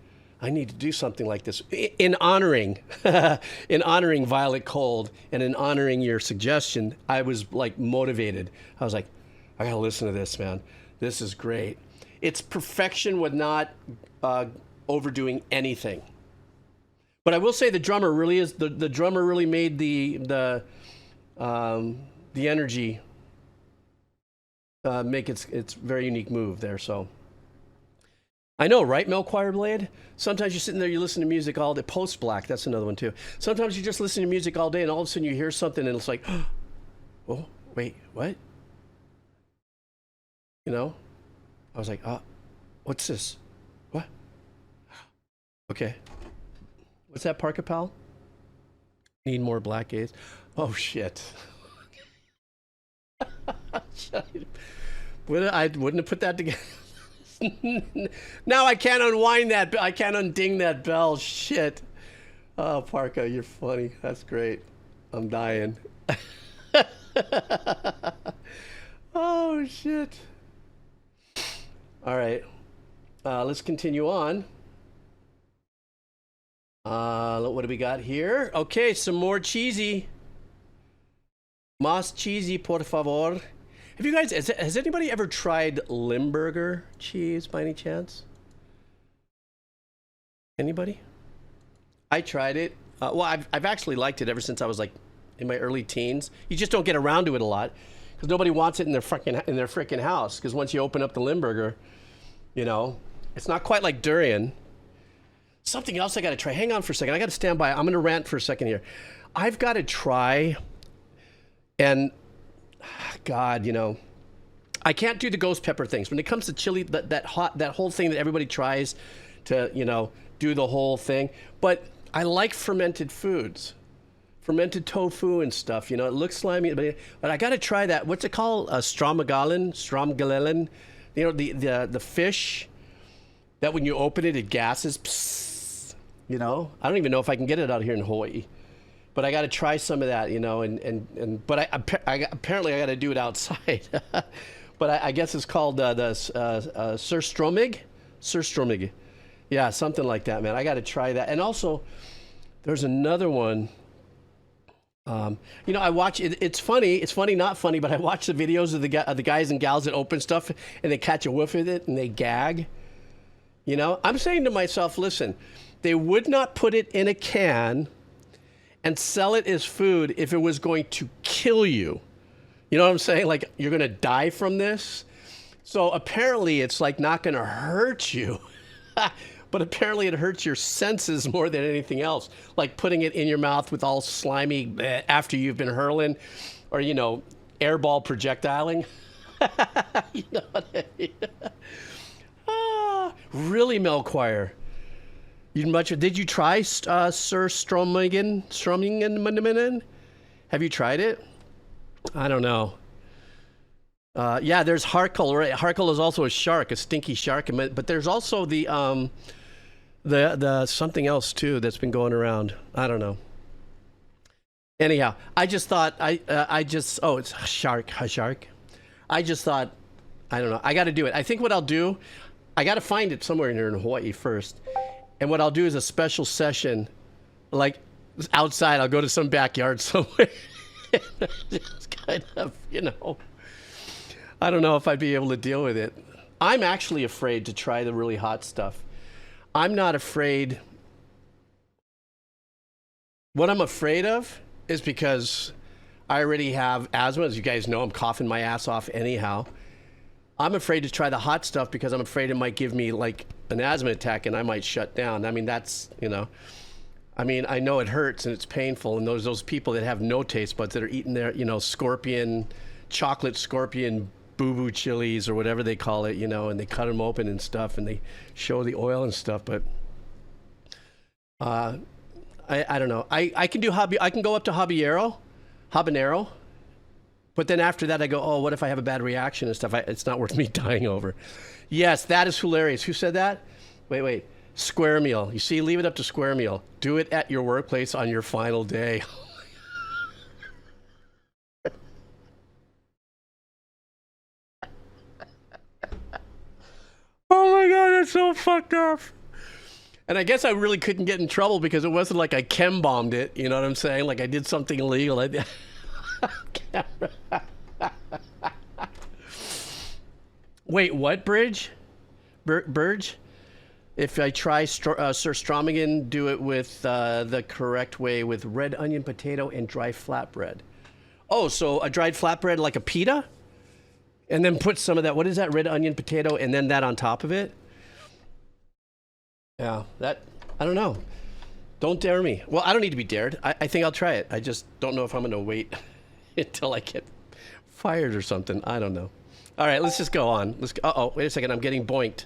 I need to do something like this. In honoring Violet Cold and in honoring your suggestion, I was like motivated. I was like, I gotta listen to this, man. This is great. It's perfection with not overdoing anything. But I will say the drummer really is the drummer really made the energy make its very unique move there. So. I know, right, Mel Choirblade? Sometimes you're sitting there, you listen to music all day. Post Black, that's another one too. Sometimes you just listen to music all day and all of a sudden you hear something and it's like, oh, wait, what? You know? I was like, what's this? What? Okay. What's that, Parka Pal? Need more Black Gaze? Oh, shit. I wouldn't have put that together. Now I can't unwind that. I can't unding that bell. Shit. Oh, Parka, you're funny. That's great. I'm dying. Oh, shit. All right. Let's continue on. What do we got here? Okay, some more cheesy. Más cheesy, por favor. Have you guys, has anybody ever tried Limburger cheese by any chance? Anybody? I tried it. Well, I've actually liked it ever since I was like in my early teens. You just don't get around to it a lot because nobody wants it in their freaking house. Because once you open up the Limburger, you know, it's not quite like durian. Something else I got to try. Hang on for a second. I got to stand by. I'm going to rant for a second here. I've got to try, and God, you know, I can't do the ghost pepper things. When it comes to chili, that whole thing that everybody tries to, you know, do the whole thing. But I like fermented foods, fermented tofu and stuff. You know, it looks slimy, but I got to try that. What's it called? Stromgalelen. You know, the fish that when you open it, it gases. Psst, you know, I don't even know if I can get it out here in Hawaii. But I got to try some of that, you know, but apparently I got to do it outside. But I guess it's called the Surströmming. Yeah, something like that, man. I got to try that. And also, there's another one. You know, I watch it. It's funny. It's funny, not funny. But I watch the videos of the guys and gals that open stuff and they catch a whiff of it and they gag. You know, I'm saying to myself, listen, they would not put it in a can and sell it as food if it was going to kill you. You know what I'm saying? Like, you're going to die from this. So apparently it's like not going to hurt you, but apparently it hurts your senses more than anything else. Like putting it in your mouth with all slimy after you've been hurling or, you know, airball projectiling. You know what I mean? Really, Melchoir. Did you try Sir Stormbringer? Have you tried it? I don't know. Yeah, there's Harkle, right? Harkle is also a shark, a stinky shark, but there's also the something else too that's been going around. I don't know. Anyhow, I just thought it's a shark. I just thought, I don't know. I got to do it. I think what I'll do, I got to find it somewhere in here in Hawaii first. And what I'll do is a special session, like outside. I'll go to some backyard somewhere. Just kind of, you know, I don't know if I'd be able to deal with it. I'm actually afraid to try the really hot stuff. I'm not afraid. What I'm afraid of is because I already have asthma. As you guys know, I'm coughing my ass off anyhow. I'm afraid to try the hot stuff because I'm afraid it might give me like an asthma attack and I might shut down. I mean, that's, you know, I mean, I know it hurts and it's painful. And those people that have no taste buds that are eating their, you know, chocolate scorpion boo-boo chilies or whatever they call it, you know, and they cut them open and stuff and they show the oil and stuff. But I don't know. I can go up to habanero. But then after that, I go, oh, what if I have a bad reaction and stuff? It's not worth me dying over. Yes, that is hilarious. Who said that? Wait. Square meal. You see, leave it up to square meal. Do it at your workplace on your final day. Oh my God, that's so fucked up. And I guess I really couldn't get in trouble because it wasn't like I chem bombed it. You know what I'm saying? Like I did something illegal. Wait, what, Burge? If I try Sir Stormbringer, do it with the correct way with red onion, potato, and dry flatbread. Oh, so a dried flatbread like a pita? And then put some of that, what is that, red onion, potato, and then that on top of it? Yeah, that, I don't know. Don't dare me. Well, I don't need to be dared. I think I'll try it. I just don't know if I'm going to wait until I get fired or something. I don't know. All right, let's just go on. Uh-oh, wait a second. I'm getting boinked.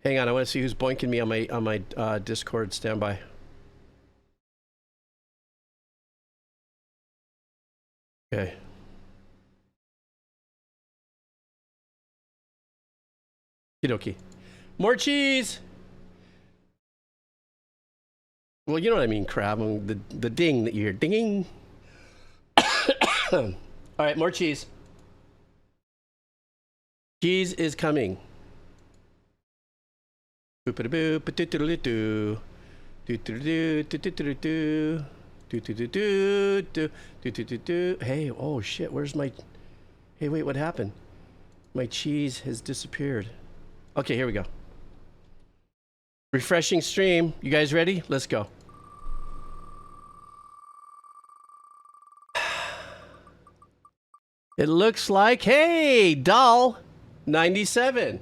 Hang on. I want to see who's boinking me on my Discord standby. Okay. Okie dokie. More cheese. Well, you know what I mean, crab. The ding that you hear. Dinging. All right, more cheese. Cheese is coming. Hey, oh shit, where's my... Hey, wait, what happened? My cheese has disappeared. Okay, here we go. Refreshing stream. You guys ready? Let's go. It looks like, hey, Doll 97.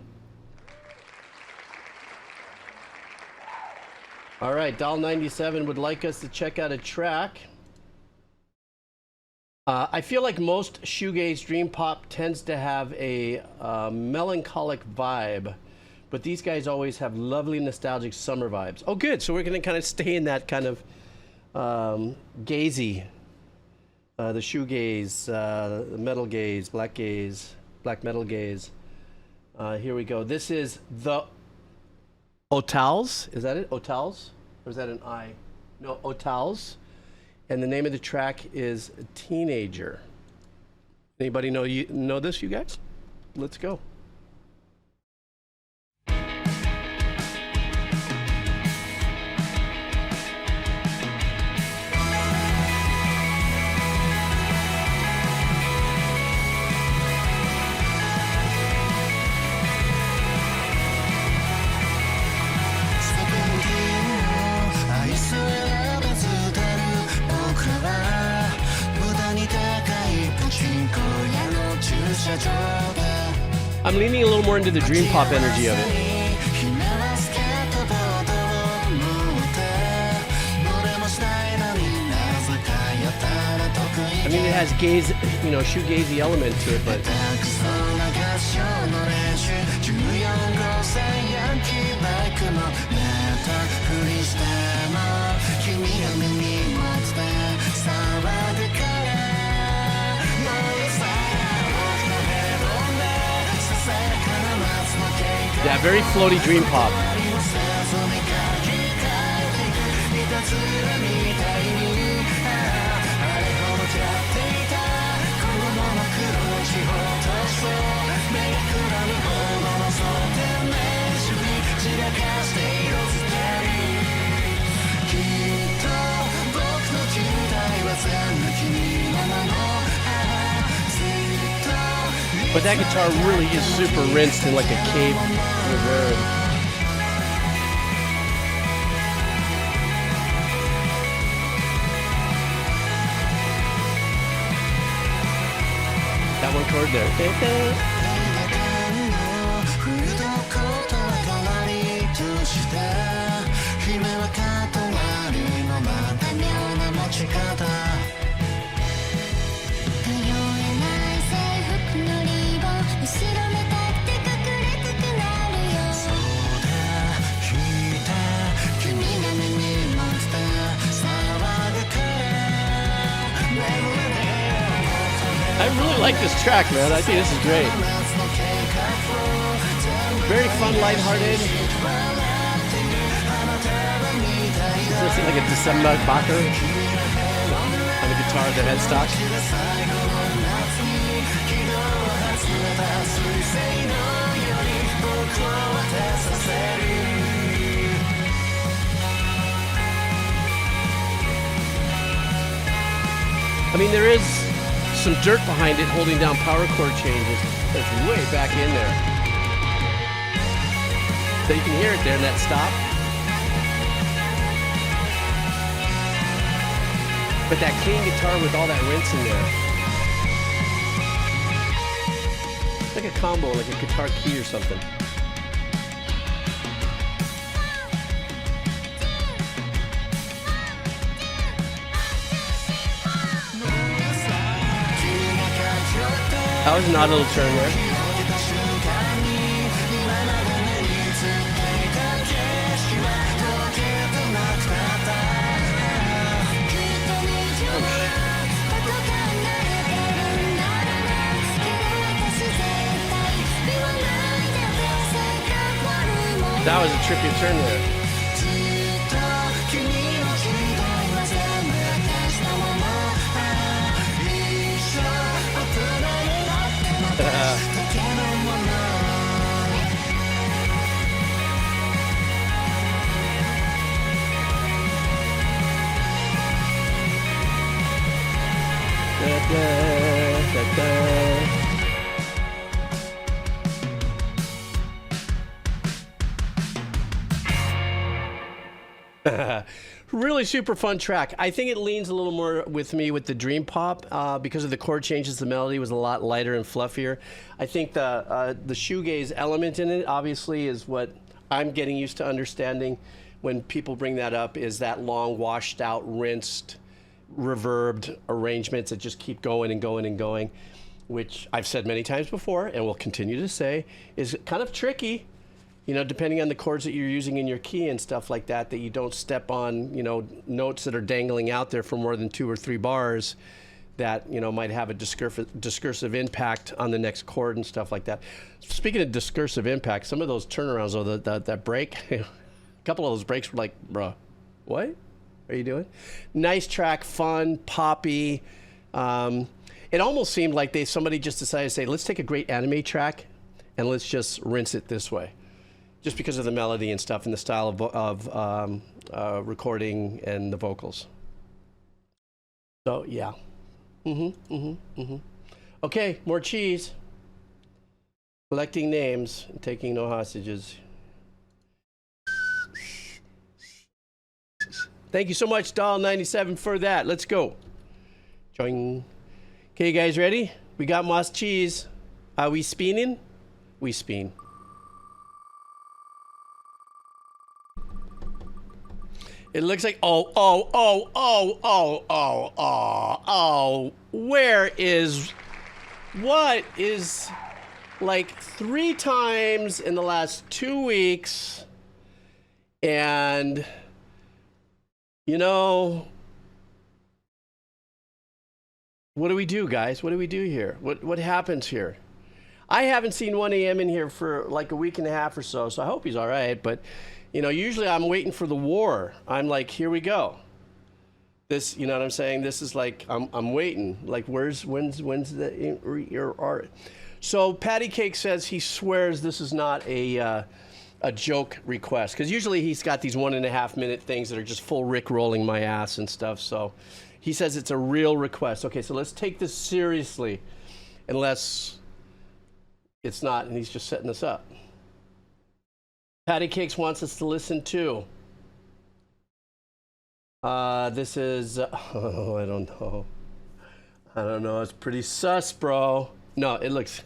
All right, Doll 97 would like us to check out a track. I feel like most shoegaze dream pop tends to have a melancholic vibe, but these guys always have lovely nostalgic summer vibes. Oh, good. So we're going to kind of stay in that kind of gazy. The shoegaze, metal gaze, black metal gaze. Here we go. This is the Otals. Is that it? Otals? Or is that an I? No, Otals. And the name of the track is Teenager. Anybody know this, you guys? Let's go. I'm leaning a little more into the dream pop energy of it. I mean, it has gaze, you know, shoegazy element to it, but yeah, very floaty dream pop. But that guitar really is super rinsed in like a cave reverb. That one chord there. I really like this track, man. I think this is great. Very fun, lighthearted. It's like a December Bacher on the guitar, the headstock. I mean, there is some dirt behind it holding down power chord changes. That's way back in there. So you can hear it there in that stop. But that clean guitar with all that rinse in there. It's like a combo, like a guitar key or something. That was an odd little turn there. That was a trippy turn there. Really super fun track. I think it leans a little more with me with the dream pop because of the chord changes. The melody was a lot lighter and fluffier. I think the shoegaze element in it obviously is what I'm getting used to understanding when people bring that up, is that long washed out, rinsed, reverbed arrangements that just keep going and going and going, which I've said many times before and will continue to say is kind of tricky. You know, depending on the chords that you're using in your key and stuff like that, that you don't step on, you know, notes that are dangling out there for more than 2 or 3 bars that, you know, might have a discursive impact on the next chord and stuff like that. Speaking of discursive impact, some of those turnarounds, though, that break, a couple of those breaks were like, bruh, what are you doing? Nice track, fun, poppy. It almost seemed like somebody just decided to say, let's take a great anime track and let's just rinse it this way. Just because of the melody and stuff and the style of recording and the vocals. So, yeah. Okay, more cheese. Collecting names and taking no hostages. Thank you so much, Doll97, for that. Let's go. Join. Okay, you guys ready? We got moss cheese. Are we spinning? We spin. It looks like, where is, what is, like 3 times in the last 2 weeks, and, you know, what do we do, guys? What do we do here? What happens here? I haven't seen 1 a.m. in here for like a week and a half or so, so I hope he's all right, but you know, usually I'm waiting for the war. I'm like, here we go. This, you know what I'm saying? This is like, I'm waiting. Like, when's the, so Patty Cake says he swears this is not a joke request. Because usually he's got these 1.5 minute things that are just full Rick rolling my ass and stuff. So he says it's a real request. Okay, so let's take this seriously. Unless it's not, and he's just setting this up. Patty Cakes wants us to listen to. This is, oh, I don't know. I don't know. It's pretty sus, bro. No, it looks.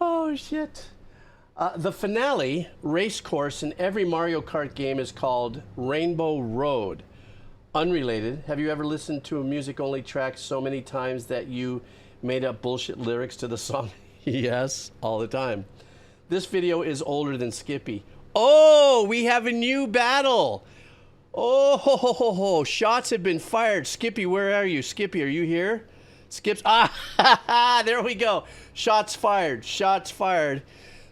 Oh, shit. The finale race course in every Mario Kart game is called Rainbow Road. Unrelated. Have you ever listened to a music-only track so many times that you made up bullshit lyrics to the song? Yes, all the time. This video is older than Skippy. Oh, we have a new battle. Oh, ho, ho, ho, ho. Shots have been fired. Skippy, where are you? Skippy, are you here? Skips. Ah, there we go. Shots fired. Shots fired.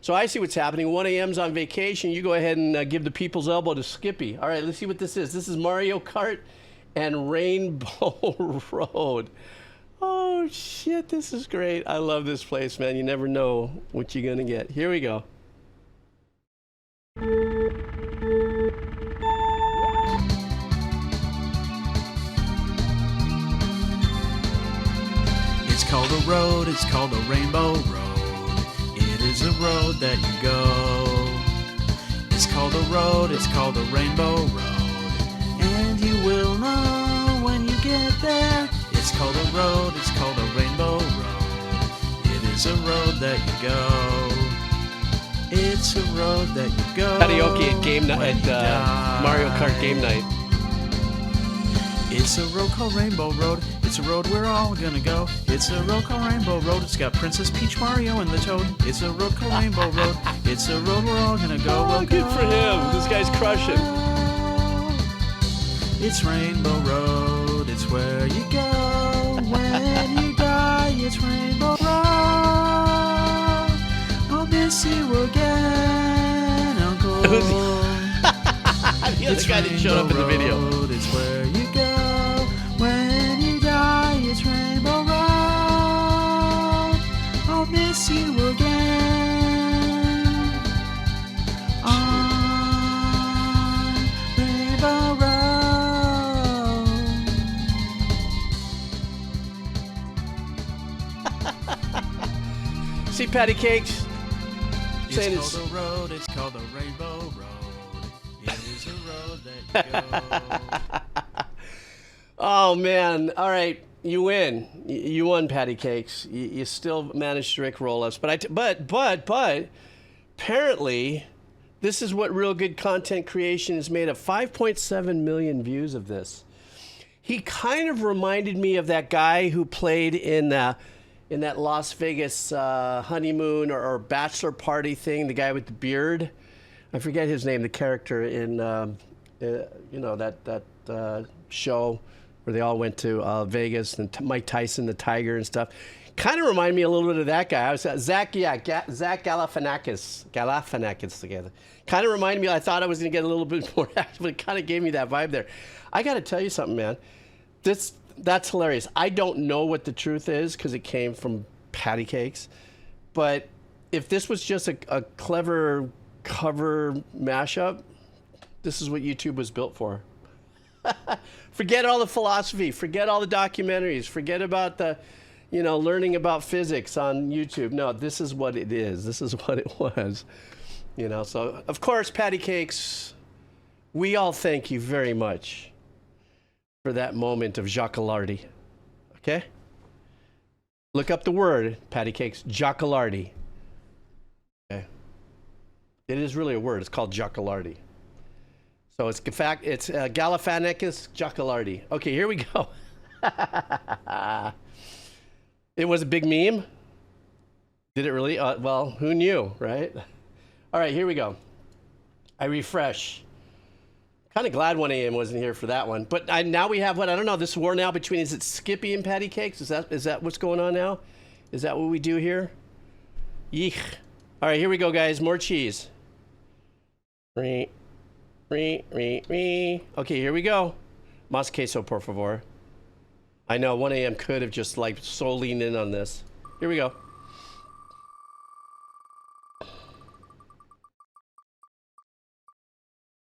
So I see what's happening. 1 a.m.'s on vacation. You go ahead and give the people's elbow to Skippy. All right, let's see what this is. This is Mario Kart and Rainbow Road. Oh, shit, this is great. I love this place, man. You never know what you're going to get. Here we go. It's called a road, it's called a rainbow road. It is a road that you go. It's called a road, it's called a rainbow road. And you will know when you get there. It's called a road, it's called a rainbow road. It is a road that you go. It's a road that you go. Karaoke at game night at Mario Kart game night. It's a road called Rainbow Road. It's a road we're all gonna go. It's a road called Rainbow Road. It's got Princess Peach, Mario, and the Toad. It's a road called Rainbow Road. It's a road we're all gonna go. Oh, good for him. This guy's crushing. It's Rainbow Road. It's where you go when you die. It's Rainbow Road. I'll miss you again, Uncle. The other guy that showed up in the video. Road. It's where you go when you die. It's Rainbow Road. I'll miss you again. On Rainbow Road. See Patty Cakes saying It's called a road. It's called a Rainbow Road. It is a road that you go. Oh man! All right, you win. You won, Patty Cakes. You still managed to rickroll us, but apparently, this is what real good content creation is made of. 5.7 million views of this. He kind of reminded me of that guy who played in that Las Vegas honeymoon or bachelor party thing. The guy with the beard. I forget his name. The character in that show where they all went to Vegas, and Mike Tyson, the Tiger, and stuff. Kind of reminded me a little bit of that guy. I was Zach Galifianakis together. Kind of reminded me. I thought I was going to get a little bit more active, but it kind of gave me that vibe there. I got to tell you something, man. That's hilarious. I don't know what the truth is because it came from Patty Cakes, but if this was just a clever cover mashup, this is what YouTube was built for. Forget all the philosophy, forget all the documentaries, forget about the, learning about physics on YouTube. No, this is what it is. This is what it was. So of course, Patty Cakes, we all thank you very much for that moment of jocularity. Okay? Look up the word, patty cakes, Giacolardi. Okay. It is really a word. It's called Giacolardi. So it's Galifianakis Giacolardi. Okay, here we go. It was a big meme. Did it really? Well, who knew, right? All right, here we go. I refresh. Kind of glad 1 a.m. wasn't here for that one. But now we have what? I don't know. This war now between, is it Skippy and patty cakes? Is that what's going on now? Is that what we do here? Yeek. All right, here we go, guys. More cheese. Okay, here we go. Mas queso, por favor. I know 1 a.m. could have just like so leaned in on this. Here we go.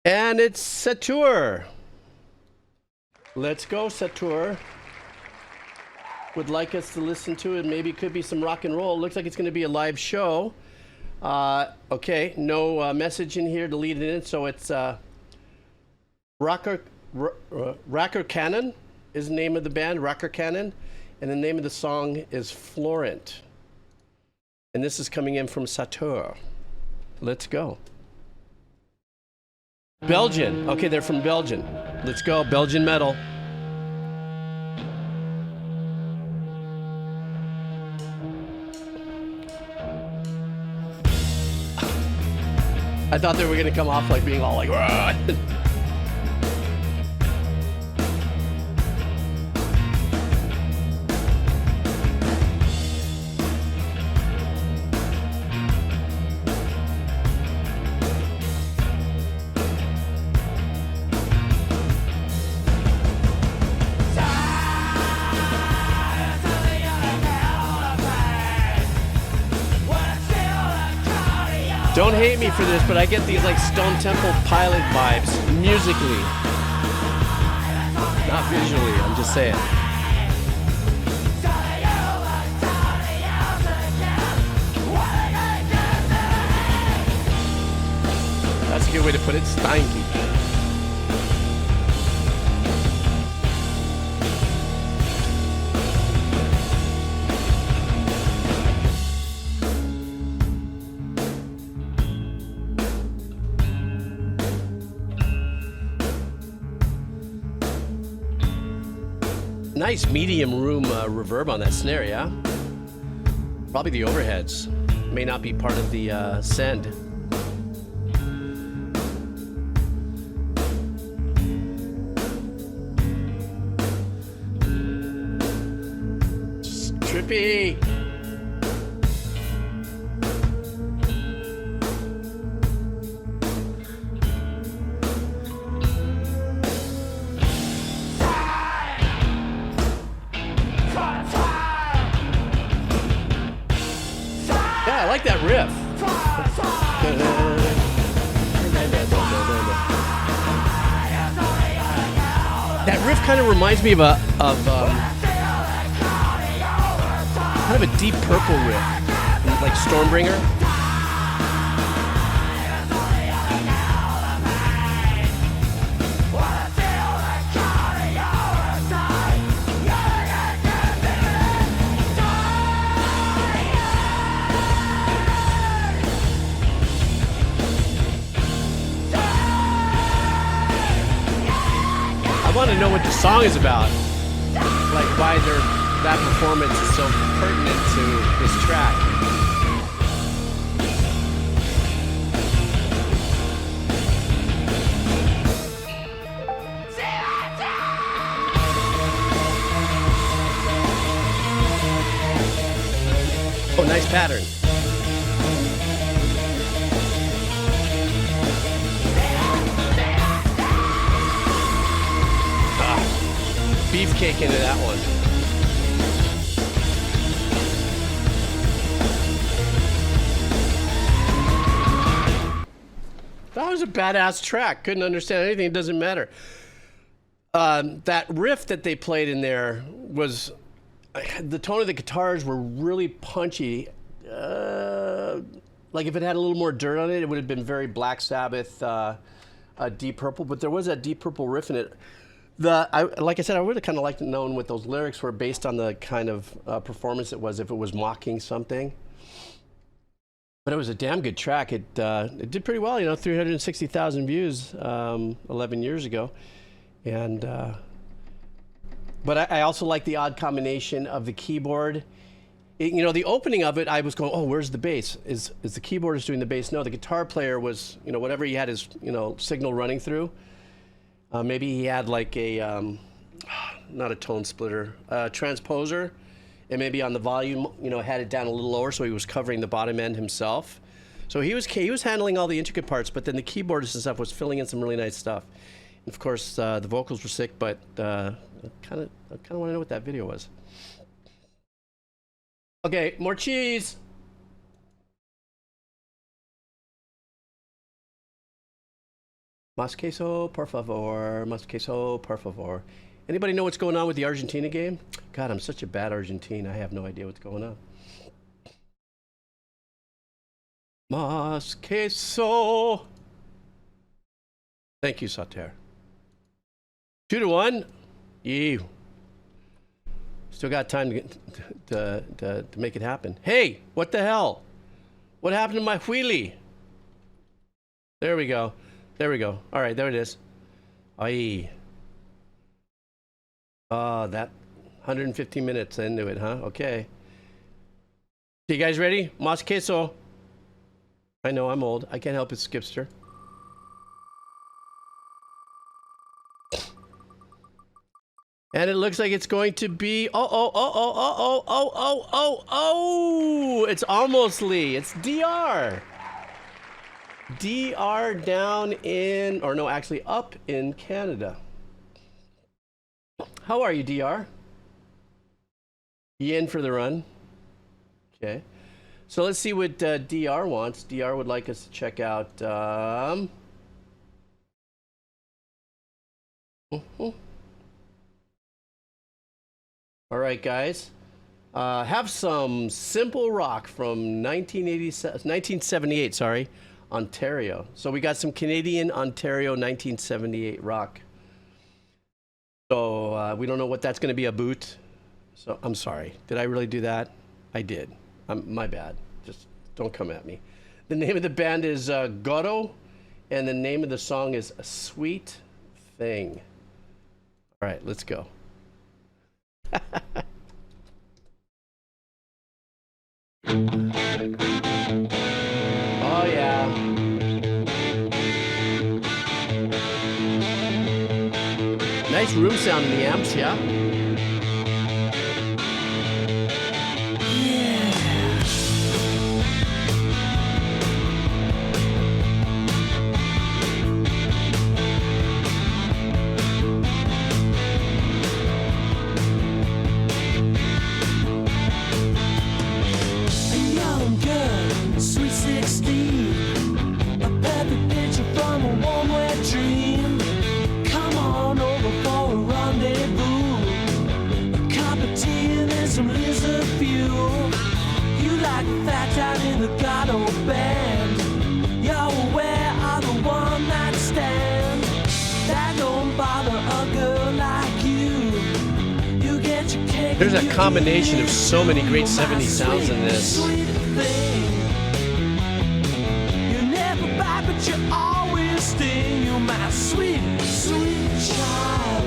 And it's Satur. Let's go, Satur. Would like us to listen to it. Maybe it could be some rock and roll. Looks like it's going to be a live show. Okay, no message in here to lead it in. So it's Rakkauslaulu is the name of the band, Rakkauslaulu. And the name of the song is Florent. And this is coming in from Satur. Let's go. Belgian. Okay, they're from Belgium. Let's go. Belgian metal. I thought they were going to come off like being all like, "Rah!" Don't hate me for this, but I get these like Stone Temple Pilot vibes musically. Not visually, I'm just saying. That's a good way to put it, stanky. Nice medium room reverb on that snare, yeah? Probably the overheads. May not be part of the send. Just trippy. I like that riff. That riff kind of reminds me of kind of a Deep Purple riff, like Stormbringer. I want to know what the song is about, like why that performance is so pertinent to this track. Oh, nice pattern. Beefcake into that one. That was a badass track. Couldn't understand anything. It doesn't matter. That riff that they played in there was, the tone of the guitars were really punchy. Like if it had a little more dirt on it, it would have been very Black Sabbath, Deep Purple. But there was that Deep Purple riff in it. like I said, I would have kind of liked to know what those lyrics were based on the kind of performance it was, if it was mocking something. But it was a damn good track. It did pretty well, 360,000 views 11 years ago. And but I also like the odd combination of the keyboard. The opening of it, I was going, oh, where's the bass? Is the keyboardist doing the bass? No, the guitar player was, whatever he had his, signal running through. Maybe he had like a, not a tone splitter, transposer. And maybe on the volume, had it down a little lower, so he was covering the bottom end himself. So he was handling all the intricate parts, but then the keyboardist and stuff was filling in some really nice stuff. And of course, the vocals were sick, but I kind of want to know what that video was. Okay, more cheese. Mas queso, por favor. Mas queso, por favor. Anybody know what's going on with the Argentina game? God, I'm such a bad Argentine. I have no idea what's going on. Mas queso. Thank you, Satur. 2-1. Ew. Still got time to make it happen. Hey, what the hell? What happened to my wheelie? There we go. There we go. All right, there it is. Aye. Oh, that 115 minutes into it, huh? Okay. You guys ready? Mas queso. I know I'm old. I can't help it, Skipster. And it looks like it's going to be it's almost Lee. It's DR. DR down in, or no, actually up in Canada. How are you, DR? You in for the run? Okay. So let's see what DR wants. DR would like us to check out All right, guys. Have some simple rock from 1978, sorry, Ontario. So we got some Canadian Ontario 1978 rock. So we don't know what that's going to be about. So I'm sorry. Did I really do that? I did. My bad. Just don't come at me. The name of the band is Gato, and the name of the song is A Sweet Thing. All right, let's go. Oh yeah. Nice room sound in the amps, yeah? There's a combination of so many great 70s sounds in this. You never buy, but you always stay. You're my sweet, sweet child.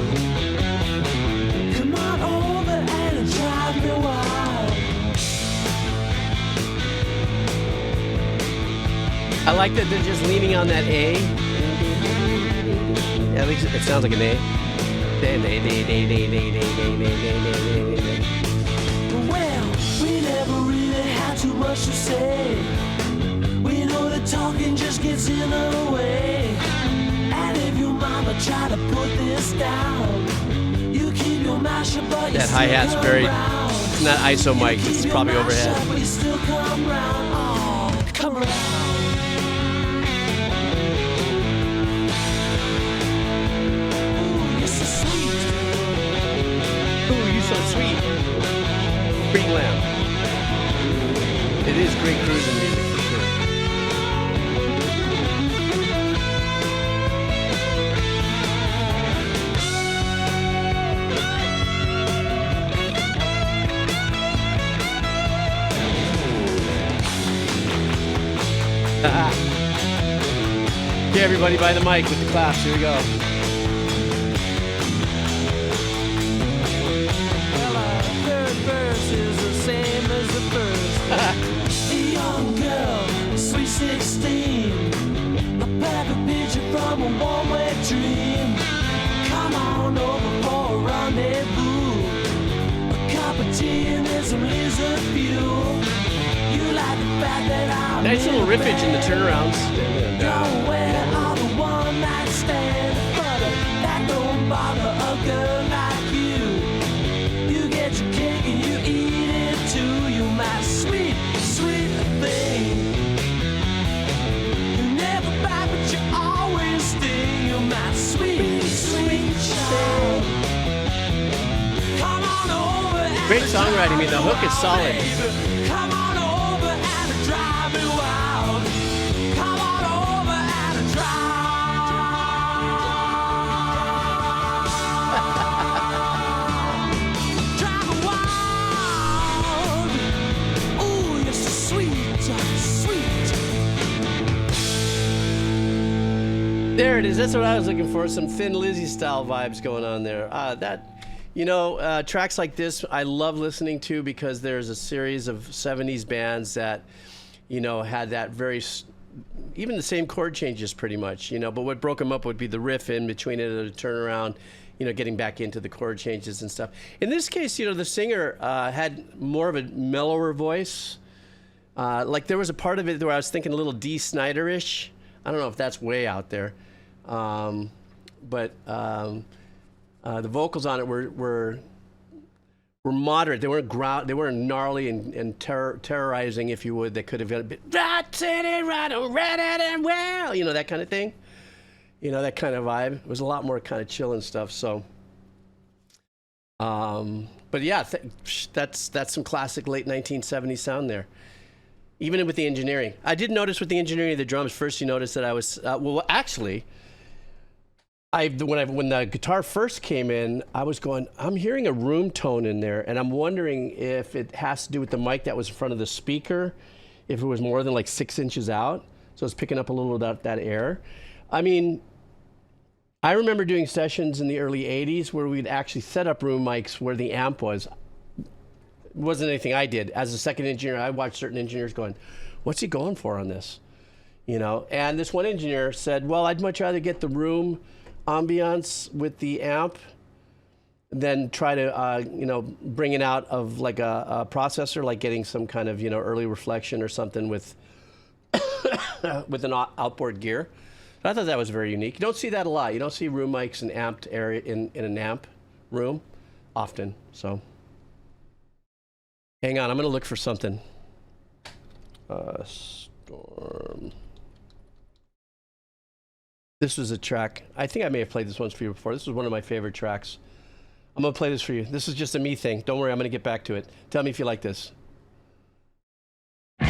Come on over and drive me wild. I like that they're just leaning on that A. At least it sounds like an A. Well, we never really had too much to say. We know that talking just gets in the way. And if your mama try to put this down, you keep your mouth shut, but that hi-hat's very, it's not ISO mic, it's probably overhead. But you still come round, oh, come around. So sweet. Green Lamb. It is great cruising music for sure. Everybody by the mic with the claps. Here we go. Well, our third verse is the same as the first. A young girl, sweet 16, a perfect picture from a one-way dream. Come on over for a rendezvous, a cup of tea and there's some lizard fuel. You like the fact that I'm Nice little riffage in the turnarounds. Don't wear all the one night stand, but that don't bother a girl like you. You get your cake and you eat it too. You my sweet, sweet thing. You never bite, but you always sting. You're my sweet, sweet child. Come on over. Great songwriting. I mean, the hook is solid. Come on over and drive me wild. Come on over and drive me wild. Ooh, you're so sweet, sweet. There it is. That's what I was looking for. Some Thin Lizzy style vibes going on there. Tracks like this I love listening to because there's a series of 70s bands that, had that even the same chord changes pretty much, but what broke them up would be the riff in between it and a turnaround, getting back into the chord changes and stuff. In this case, the singer had more of a mellower voice. Like there was a part of it where I was thinking a little Dee Snider-ish. I don't know if that's way out there. But the vocals on it were moderate. They weren't they weren't gnarly and terrorizing, if you would. They could have got a bit that kind of thing. That kind of vibe. It was a lot more kind of chill and stuff. So, but yeah, that's some classic late 1970s sound there. Even with the engineering, I did notice with the engineering of the drums. First, you noticed that I was actually. When the guitar first came in, I was going, I'm hearing a room tone in there, and I'm wondering if it has to do with the mic that was in front of the speaker, if it was more than like 6 inches out, so it's picking up a little of that air. I mean, I remember doing sessions in the early 80s where we'd actually set up room mics where the amp was. It wasn't anything I did. As a second engineer, I watched certain engineers going, what's he going for on this? And this one engineer said, well, I'd much rather get the room ambiance with the amp than try to bring it out of like a processor, like getting some kind of early reflection or something with with an outboard gear. So I thought that was very unique. You don't see that a lot. You don't see room mics and amped area in an amp room often. So hang on, I'm gonna look for something. Storm. This was a track. I think I may have played this once for you before. This was one of my favorite tracks. I'm going to play this for you. This is just a me thing. Don't worry, I'm going to get back to it. Tell me if you like this. Come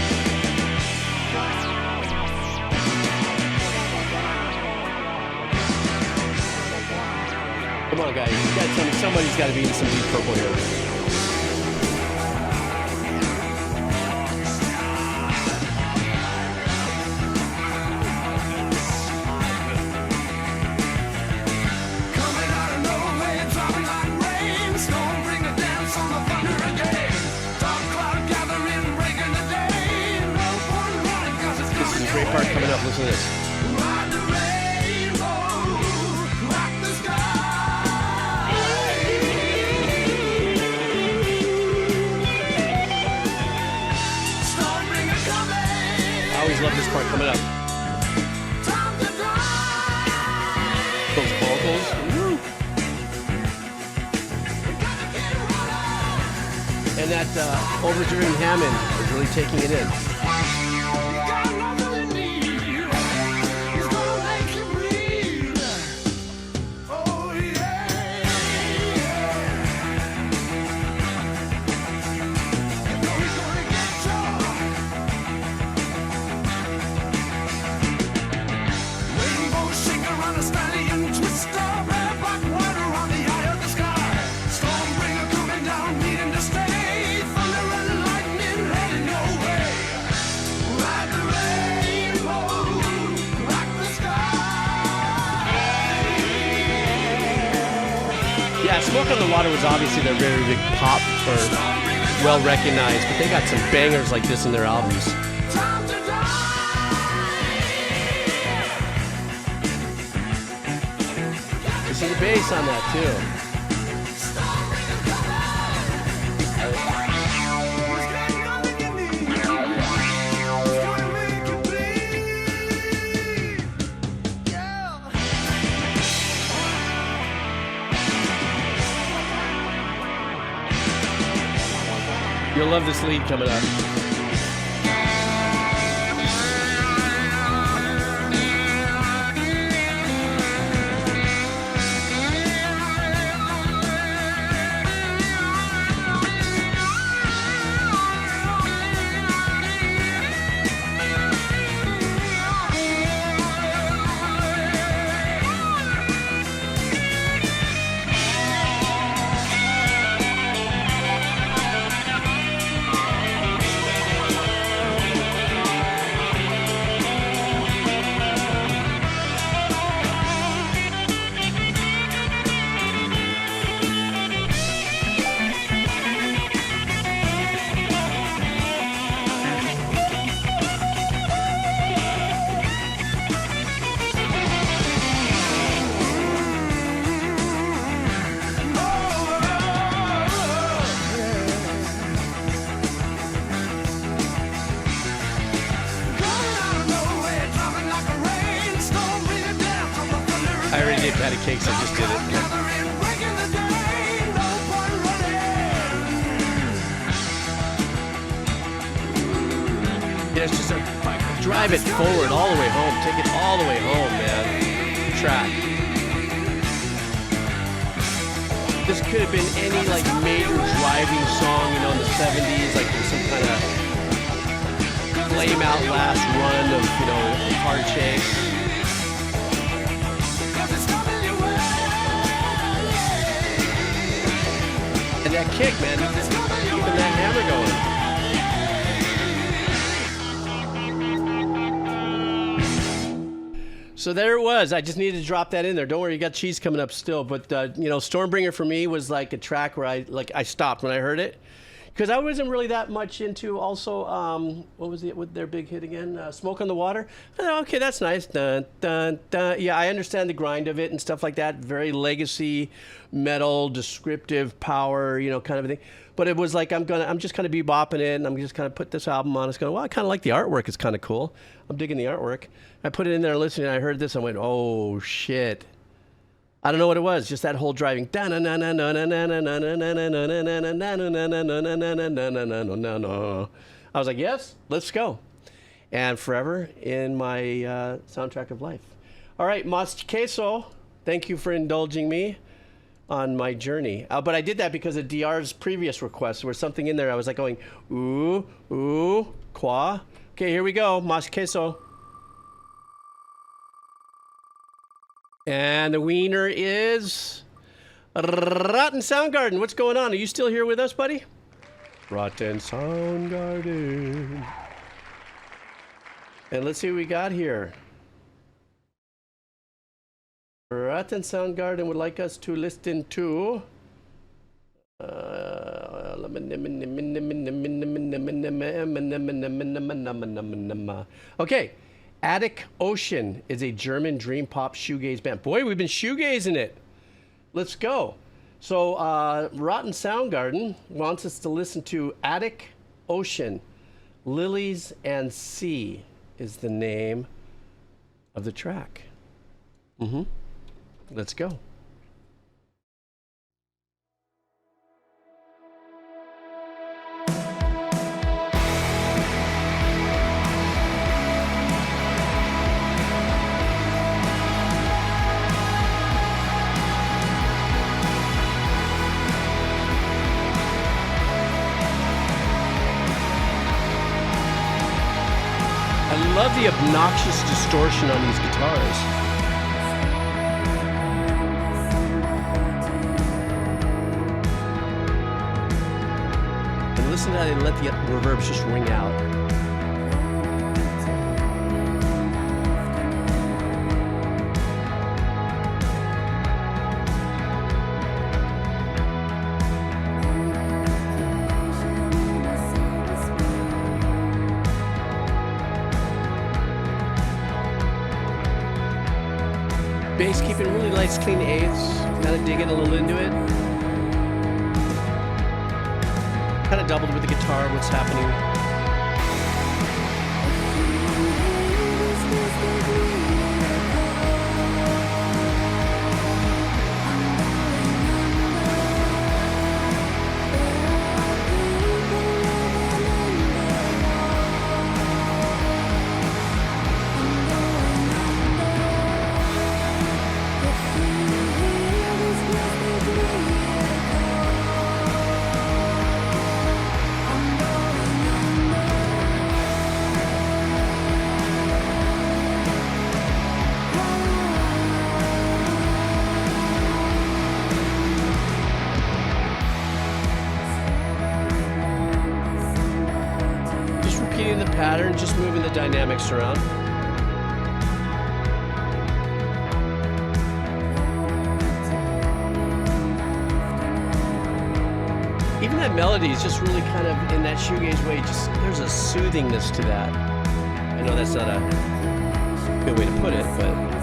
on, guys. You got to tell me somebody's got to be in some Deep Purple here. Great part coming up. Listen to this. I always love this part coming up. Those vocals. And that overdriven Hammond is really taking it in. Yeah, Smoke on the Water was obviously their very big pop or well recognized, but they got some bangers like this in their albums. Listen to the bass on that too. You'll love this lead coming up. Patty Cakes, I just did it. Yeah, it's just drive it forward all the way home. Take it all the way home, man. Track. This could have been any like major driving song, you know, in the 70s, like some kind of flame out last run of, you know, car chase. And that kick, man, just keeping that hammer going. So there it was. I just needed to drop that in there. Don't worry, you got cheese coming up still. But you know, Stormbringer for me was like a track where I stopped when I heard it, because I wasn't really that much into. Also, what was it with their big hit again? Smoke on the Water. Okay, that's nice. Dun, dun, dun. Yeah, I understand the grind of it and stuff like that. Very legacy metal, descriptive power, you know, kind of a thing. But it was like I'm just kind of bebopping it, and I'm just kind of put this album on. It's going, well, I kind of like the artwork. It's kind of cool. I'm digging the artwork. I put it in there listening, and I heard this. I went, oh shit. I don't know what it was. Just that whole driving. I was like, yes, let's go. And forever in my soundtrack of life. All right, Mas Queso, thank you for indulging me on my journey. But I did that because of DR's previous request. There was something in there. I was like going, ooh, ooh, qua. Okay, here we go. Mas Queso. And the wiener is Rotten Soundgarden. What's going on? Are you still here with us, buddy? Rotten Soundgarden. And let's see what we got here. Rotten Soundgarden would like us to listen to okay. Attic Ocean is a German dream pop shoegaze band. Boy, we've been shoegazing it. Let's go. So Rotten Soundgarden wants us to listen to Attic Ocean. Lilies and Sea is the name of the track. Let's go. I love the obnoxious distortion on these guitars. And listen to how they let the reverbs just ring out. just keeping really nice, clean eighths. Kind of digging a little into it. Kind of doubled with the guitar. What's happening? Just moving the dynamics around. Even that melody is just really kind of in that shoegaze way. Just there's a soothingness to that. I know that's not a good way to put it, but.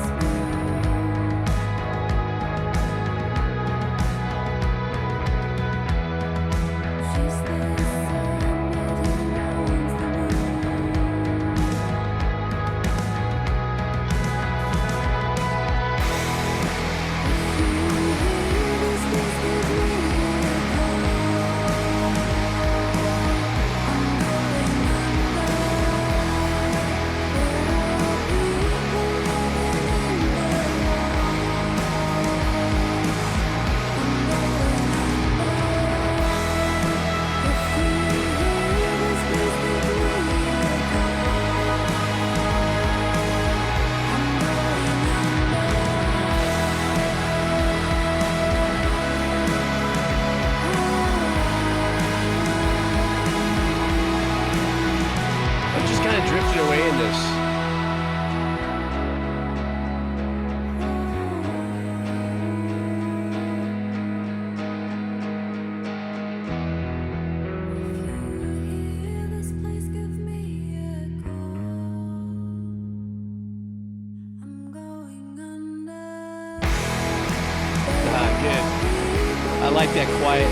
That quiet.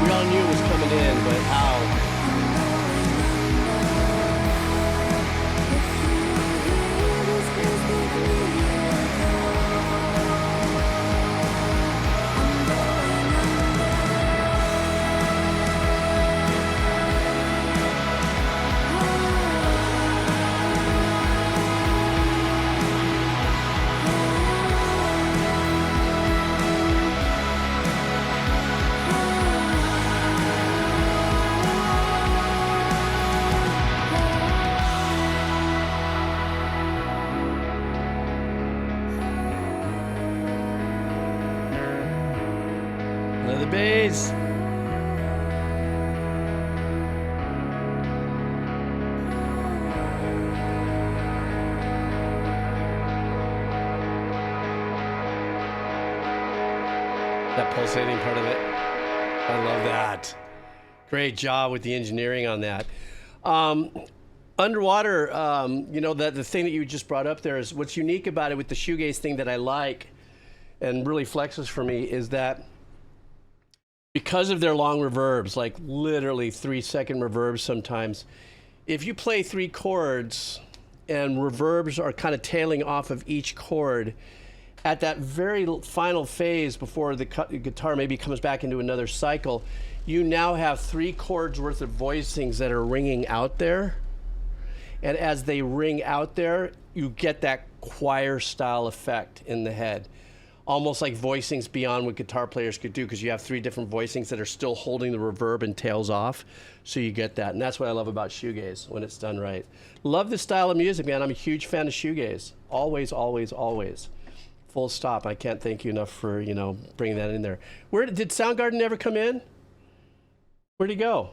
We all knew it was coming in, but how? That pulsating part of it. I love that. Great job with the engineering on that. Underwater, you know, the thing that you just brought up there is what's unique about it with the shoegaze thing that I like and really flexes for me is that because of their long reverbs, like literally 3-second reverbs sometimes, if you play 3 chords and reverbs are kind of tailing off of each chord, at that very final phase before the guitar maybe comes back into another cycle, you now have 3 chords worth of voicings that are ringing out there. And as they ring out there, you get that choir style effect in the head. Almost like voicings beyond what guitar players could do, because you have 3 different voicings that are still holding the reverb and tails off. So you get that. And that's what I love about shoegaze when it's done right. Love this style of music, man. I'm a huge fan of shoegaze. Always, always, always. Full stop. I can't thank you enough for, you know, bringing that in there. Where did Soundgarden ever come in? Where'd he go?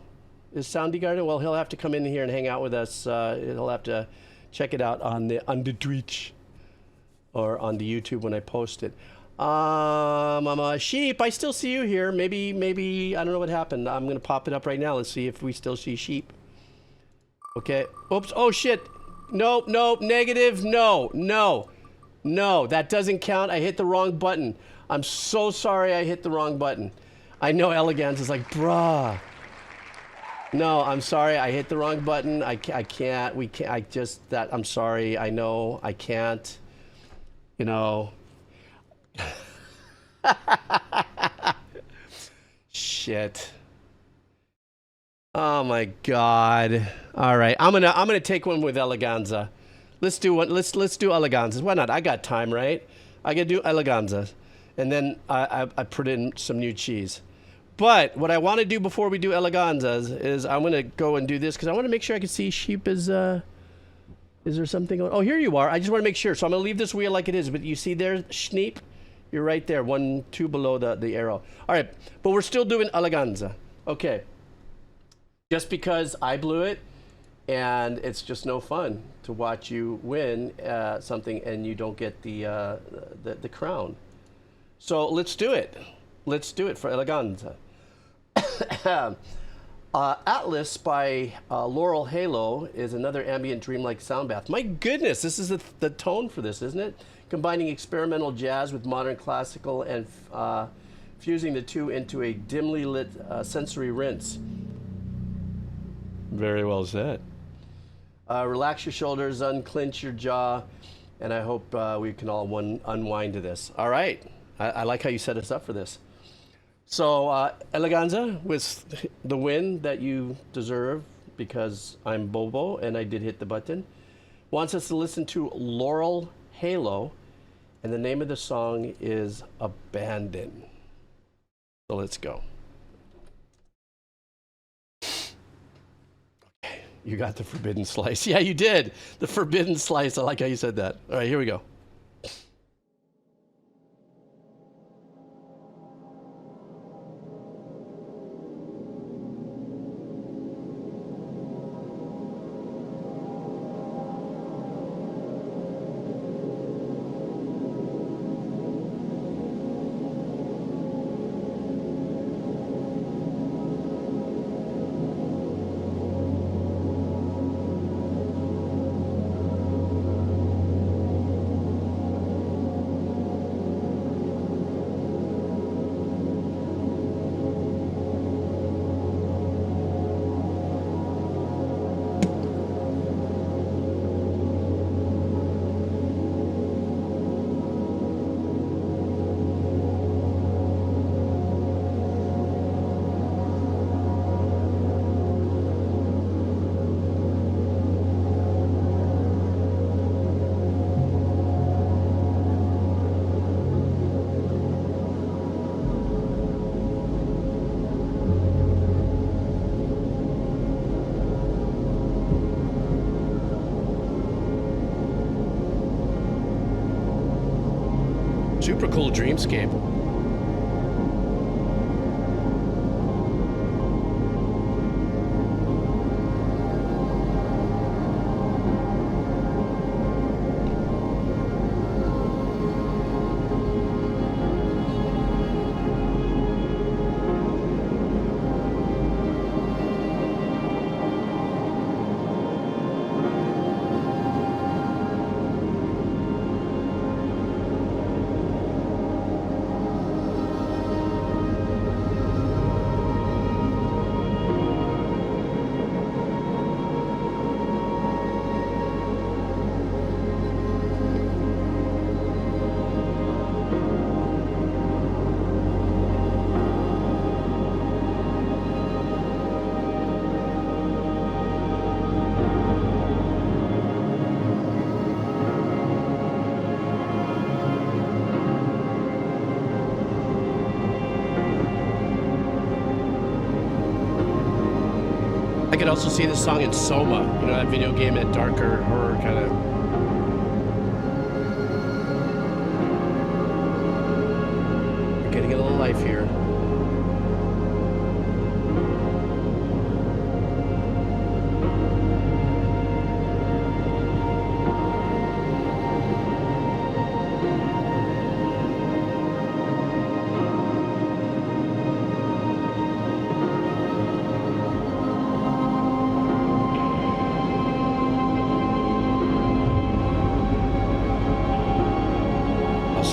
Is Soundgarden? Well, he'll have to come in here and hang out with us. He'll have to check it out on the Twitch or on the YouTube when I post it. Sheep, I still see you here. Maybe I don't know what happened. I'm gonna pop it up right now. Let's see if we still see sheep. Okay. Oops. Oh shit. Nope. Negative. No. No, that doesn't count. I hit the wrong button. I'm so sorry I hit the wrong button. I know Eleganza's like, bruh. No, I'm sorry. I hit the wrong button. I can't. We can't. I just, that, I'm sorry. I know. I can't. You know. Shit. Oh my God. All right. I'm gonna take one with Eleganza. Let's do one. Let's do Eleganza. Why not? I got time, right? I can do Eleganza. And then I put in some new cheese. But what I want to do before we do Eleganzas is I'm going to go and do this because I want to make sure I can see sheep is there something going? Oh, here you are. I just want to make sure. So I'm going to leave this wheel like it is. But you see there, Schneep? You're right there. 1, 2 below the arrow. All right. But we're still doing Eleganza. Okay. Just because I blew it and it's just no fun to watch you win something and you don't get the crown. So let's do it. Let's do it for Eleganza. Atlas by Laurel Halo is another ambient dreamlike sound bath. My goodness, this is the tone for this, isn't it? Combining experimental jazz with modern classical and fusing the two into a dimly lit sensory rinse. Very well said. Relax your shoulders, unclench your jaw, and I hope we can all unwind to this. All right. I like how you set us up for this. So, Eleganza, with the win that you deserve, because I'm Bobo and I did hit the button, wants us to listen to Laurel Halo, and the name of the song is Abandon. So let's go. Okay, you got the forbidden slice. Yeah, you did. The forbidden slice. I like how you said that. All right, here we go. Super cool dreamscape. I could also see this song in Soma, you know, that video game, that darker horror kind of. We're getting a little life here.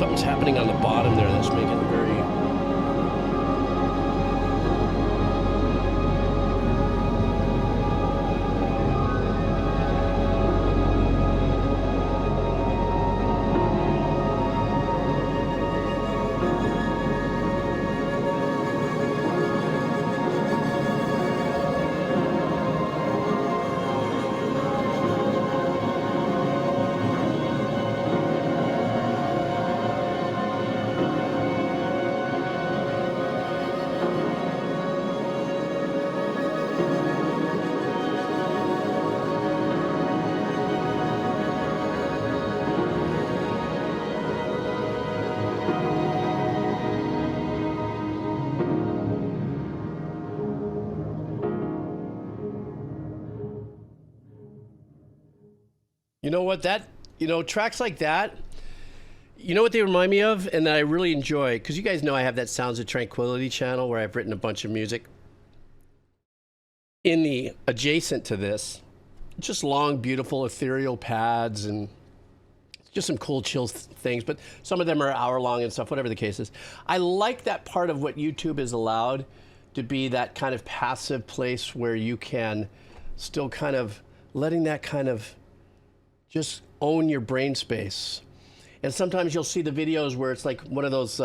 Something's happening on the bottom there that's making it very... You know what, tracks like that, you know what they remind me of, and that I really enjoy, because you guys know I have that Sounds of Tranquility channel where I've written a bunch of music in the adjacent to this, just long, beautiful, ethereal pads and just some cool, chill things, but some of them are hour long and stuff, whatever the case is. I like that part of what YouTube is allowed to be, that kind of passive place where you can still kind of letting that kind of just own your brain space. And sometimes you'll see the videos where it's like one of those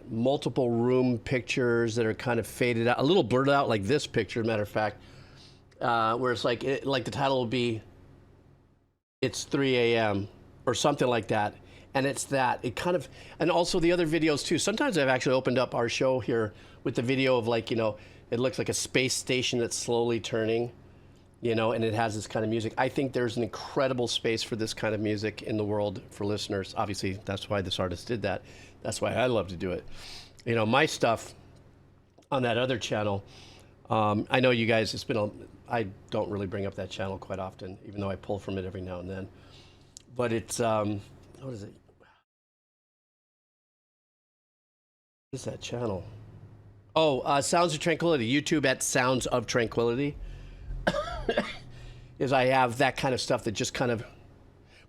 multiple room pictures that are kind of faded out, a little blurred out, like this picture, matter of fact, where it's like the title will be, it's 3 a.m. or something like that. And it's that, it kind of, and also the other videos too. Sometimes I've actually opened up our show here with the video of like, it looks like a space station that's slowly turning. And it has this kind of music. I think there's an incredible space for this kind of music in the world for listeners. Obviously, that's why this artist did that. That's why I love to do it. My stuff on that other channel, I know you guys, I don't really bring up that channel quite often, even though I pull from it every now and then. But it's, what is it? What is that channel? Oh, Sounds of Tranquility. YouTube at Sounds of Tranquility. Is I have that kind of stuff that just kind of,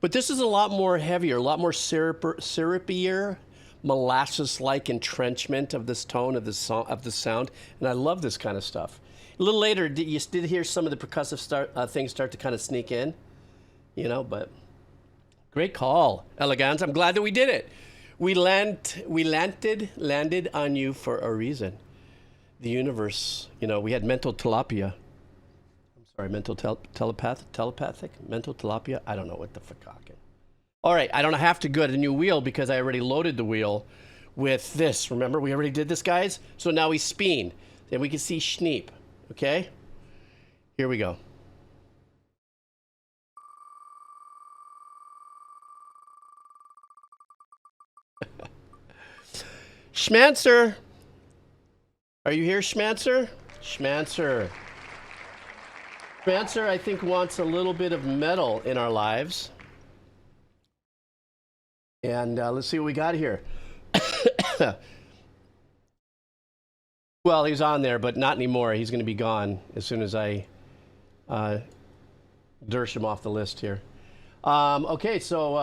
but this is a lot more heavier, a lot more syrupier, molasses-like entrenchment of this tone of the sound, and I love this kind of stuff. A little later, you did hear some of the percussive things start to kind of sneak in, but great call, Eleanza. I'm glad that we did it. We landed on you for a reason. The universe, we had mental tilapia. Sorry, mental telepathic, mental tilapia. I don't know what the fucking. All right, I don't have to go to a new wheel because I already loaded the wheel with this. Remember, we already did this, guys? So now we spin. Then we can see Schneep, okay? Here we go. Schmancer. Are you here, Schmancer? Schmancer. Schmancer, I think, wants a little bit of metal in our lives. And let's see what we got here. Well, he's on there, but not anymore. He's going to be gone as soon as I dirge him off the list here. Okay, so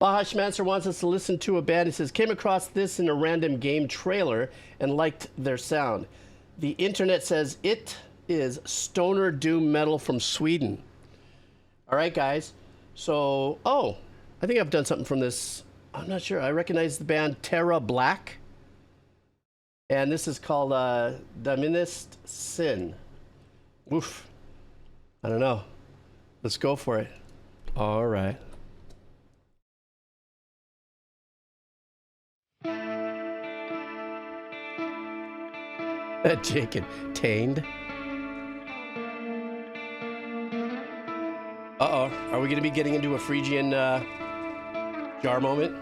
Bahashmaner wants us to listen to a band. He says, came across this in a random game trailer and liked their sound. The internet says it is stoner doom metal from Sweden. All right, guys. So, I think I've done something from this. I'm not sure. I recognize the band Terra Black. And this is called Dominist Sin. Oof. I don't know. Let's go for it. All right. Jake and Tained. Uh-oh. Are we going to be getting into a Phrygian jar moment?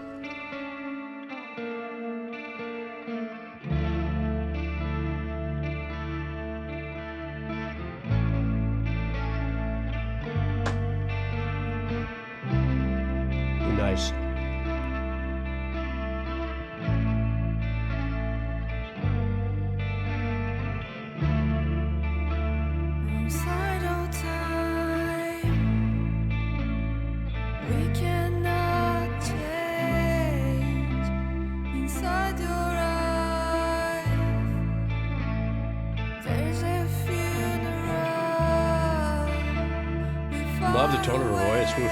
Nice. Sidle tide, tone of her voice. Oof.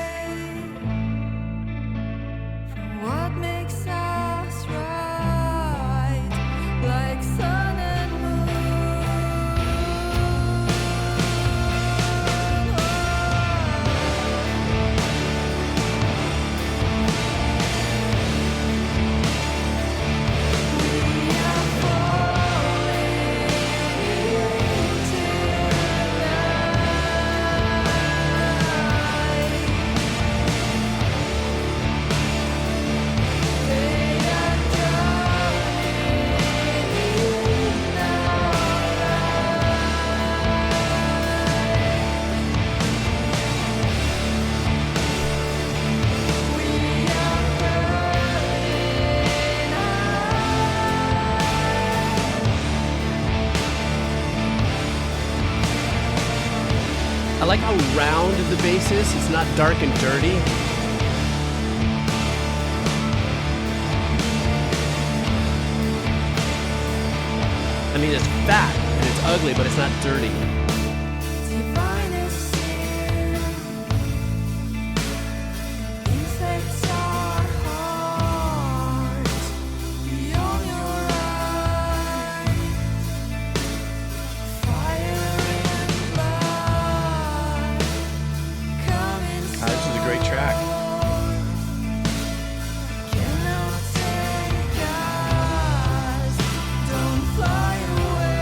What makes us right, like sun and moon? We are falling into I like how round the bass is. It's not dark and dirty. I mean, it's fat and it's ugly, but it's not dirty. divine as sin, infects our hearts beyond your eyes. Fire and blood come inside. This is a great track. Cannot take us, don't fly away.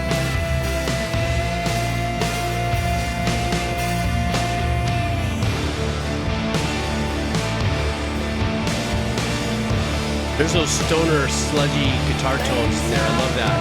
There's those stoner, sludgy guitar tones in there. I love that.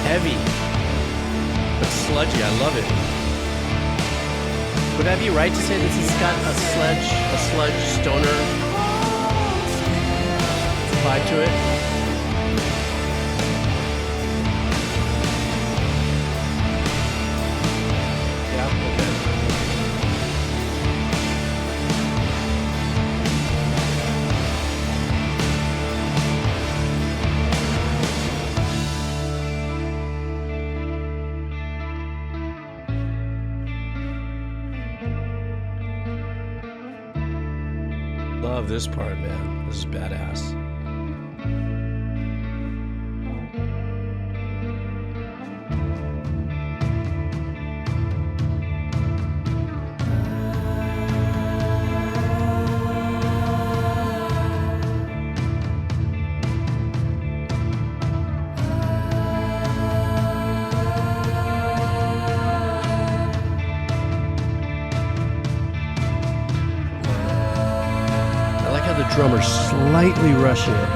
Heavy, but sludgy. I love it. Would I be right to say this has got a sludge stoner vibe to it? Yeah, okay. Love this part, man. This is badass. The drummer slightly rushing it.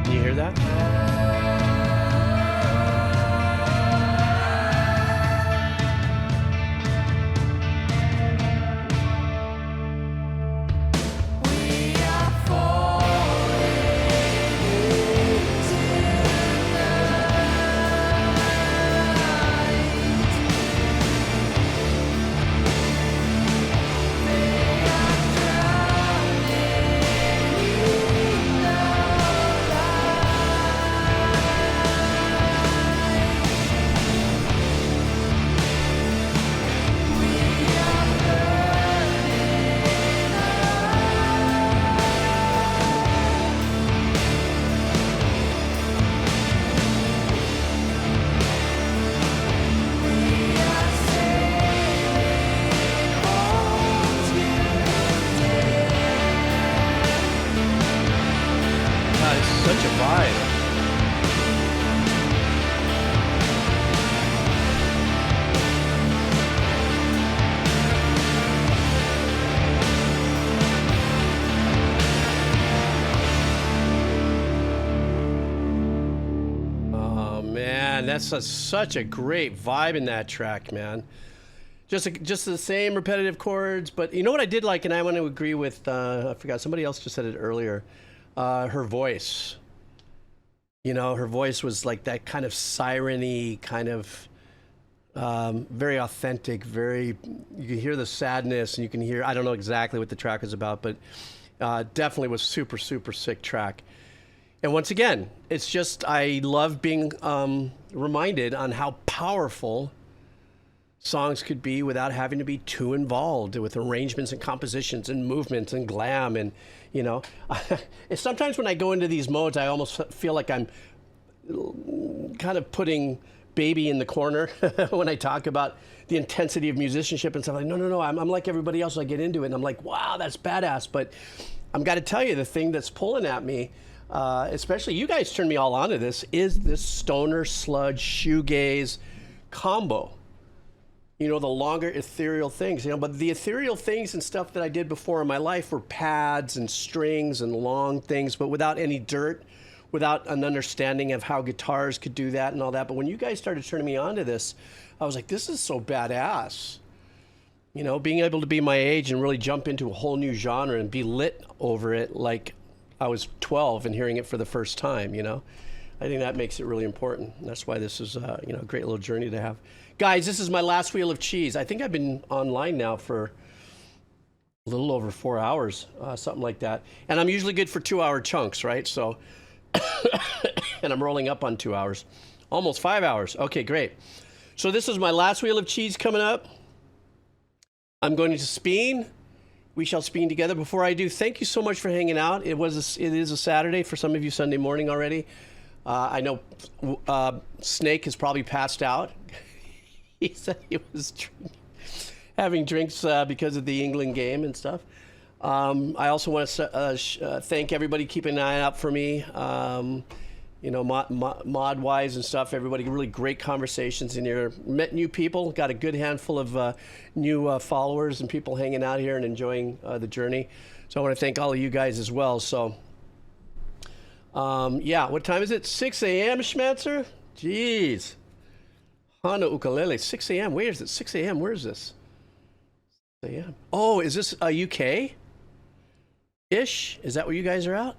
Can you hear that? We are falling into the night. such a great vibe in that track, man. Just the same repetitive chords, but you know what I did like, and I want to agree with, I forgot, somebody else just said it earlier, her voice. You know, her voice was like that kind of siren-y, kind of very authentic, you can hear the sadness, and you can hear, I don't know exactly what the track is about, but definitely was super, super sick track. And once again, it's just, I love being reminded on how powerful songs could be without having to be too involved with arrangements and compositions and movements and glam. And, you know, sometimes when I go into these modes, I almost feel like I'm kind of putting baby in the corner when I talk about the intensity of musicianship and stuff. Like, no, I'm like everybody else. I get into it and I'm like, wow, that's badass. But I'm got to tell you, the thing that's pulling at me, especially you guys turned me all onto this, is this stoner sludge shoegaze combo. You know, the longer ethereal things, you know, but the ethereal things and stuff that I did before in my life were pads and strings and long things, but without any dirt, without an understanding of how guitars could do that and all that. But when you guys started turning me on to this, I was like, this is so badass. You know, being able to be my age and really jump into a whole new genre and be lit over it like I was 12 and hearing it for the first time, you know. I think that makes it really important. And that's why this is, you know, a great little journey to have. Guys, this is my last wheel of cheese. I think I've been online now for a little over 4 hours, something like that. And I'm usually good for 2-hour chunks, right? So, and I'm rolling up on 2 hours. Almost 5 hours. Okay, great. So this is my last wheel of cheese coming up. I'm going to spin. We shall spin together. Before I do, thank you so much for hanging out. It is a Saturday, for some of you Sunday morning already. I know Snake has probably passed out. He said he was having drinks because of the England game and stuff. I also want to thank everybody keeping an eye out for me. You know, mod-wise and stuff. Everybody, really great conversations in here. Met new people. Got a good handful of new followers and people hanging out here and enjoying the journey. So I want to thank all of you guys as well. So, yeah, what time is it? 6 a.m., Schmancer? Jeez. Hana ukulele, 6 a.m. Where is it? 6 a.m. Where is this? 6 a.m. Oh, is this UK? Ish? Is that where you guys are out?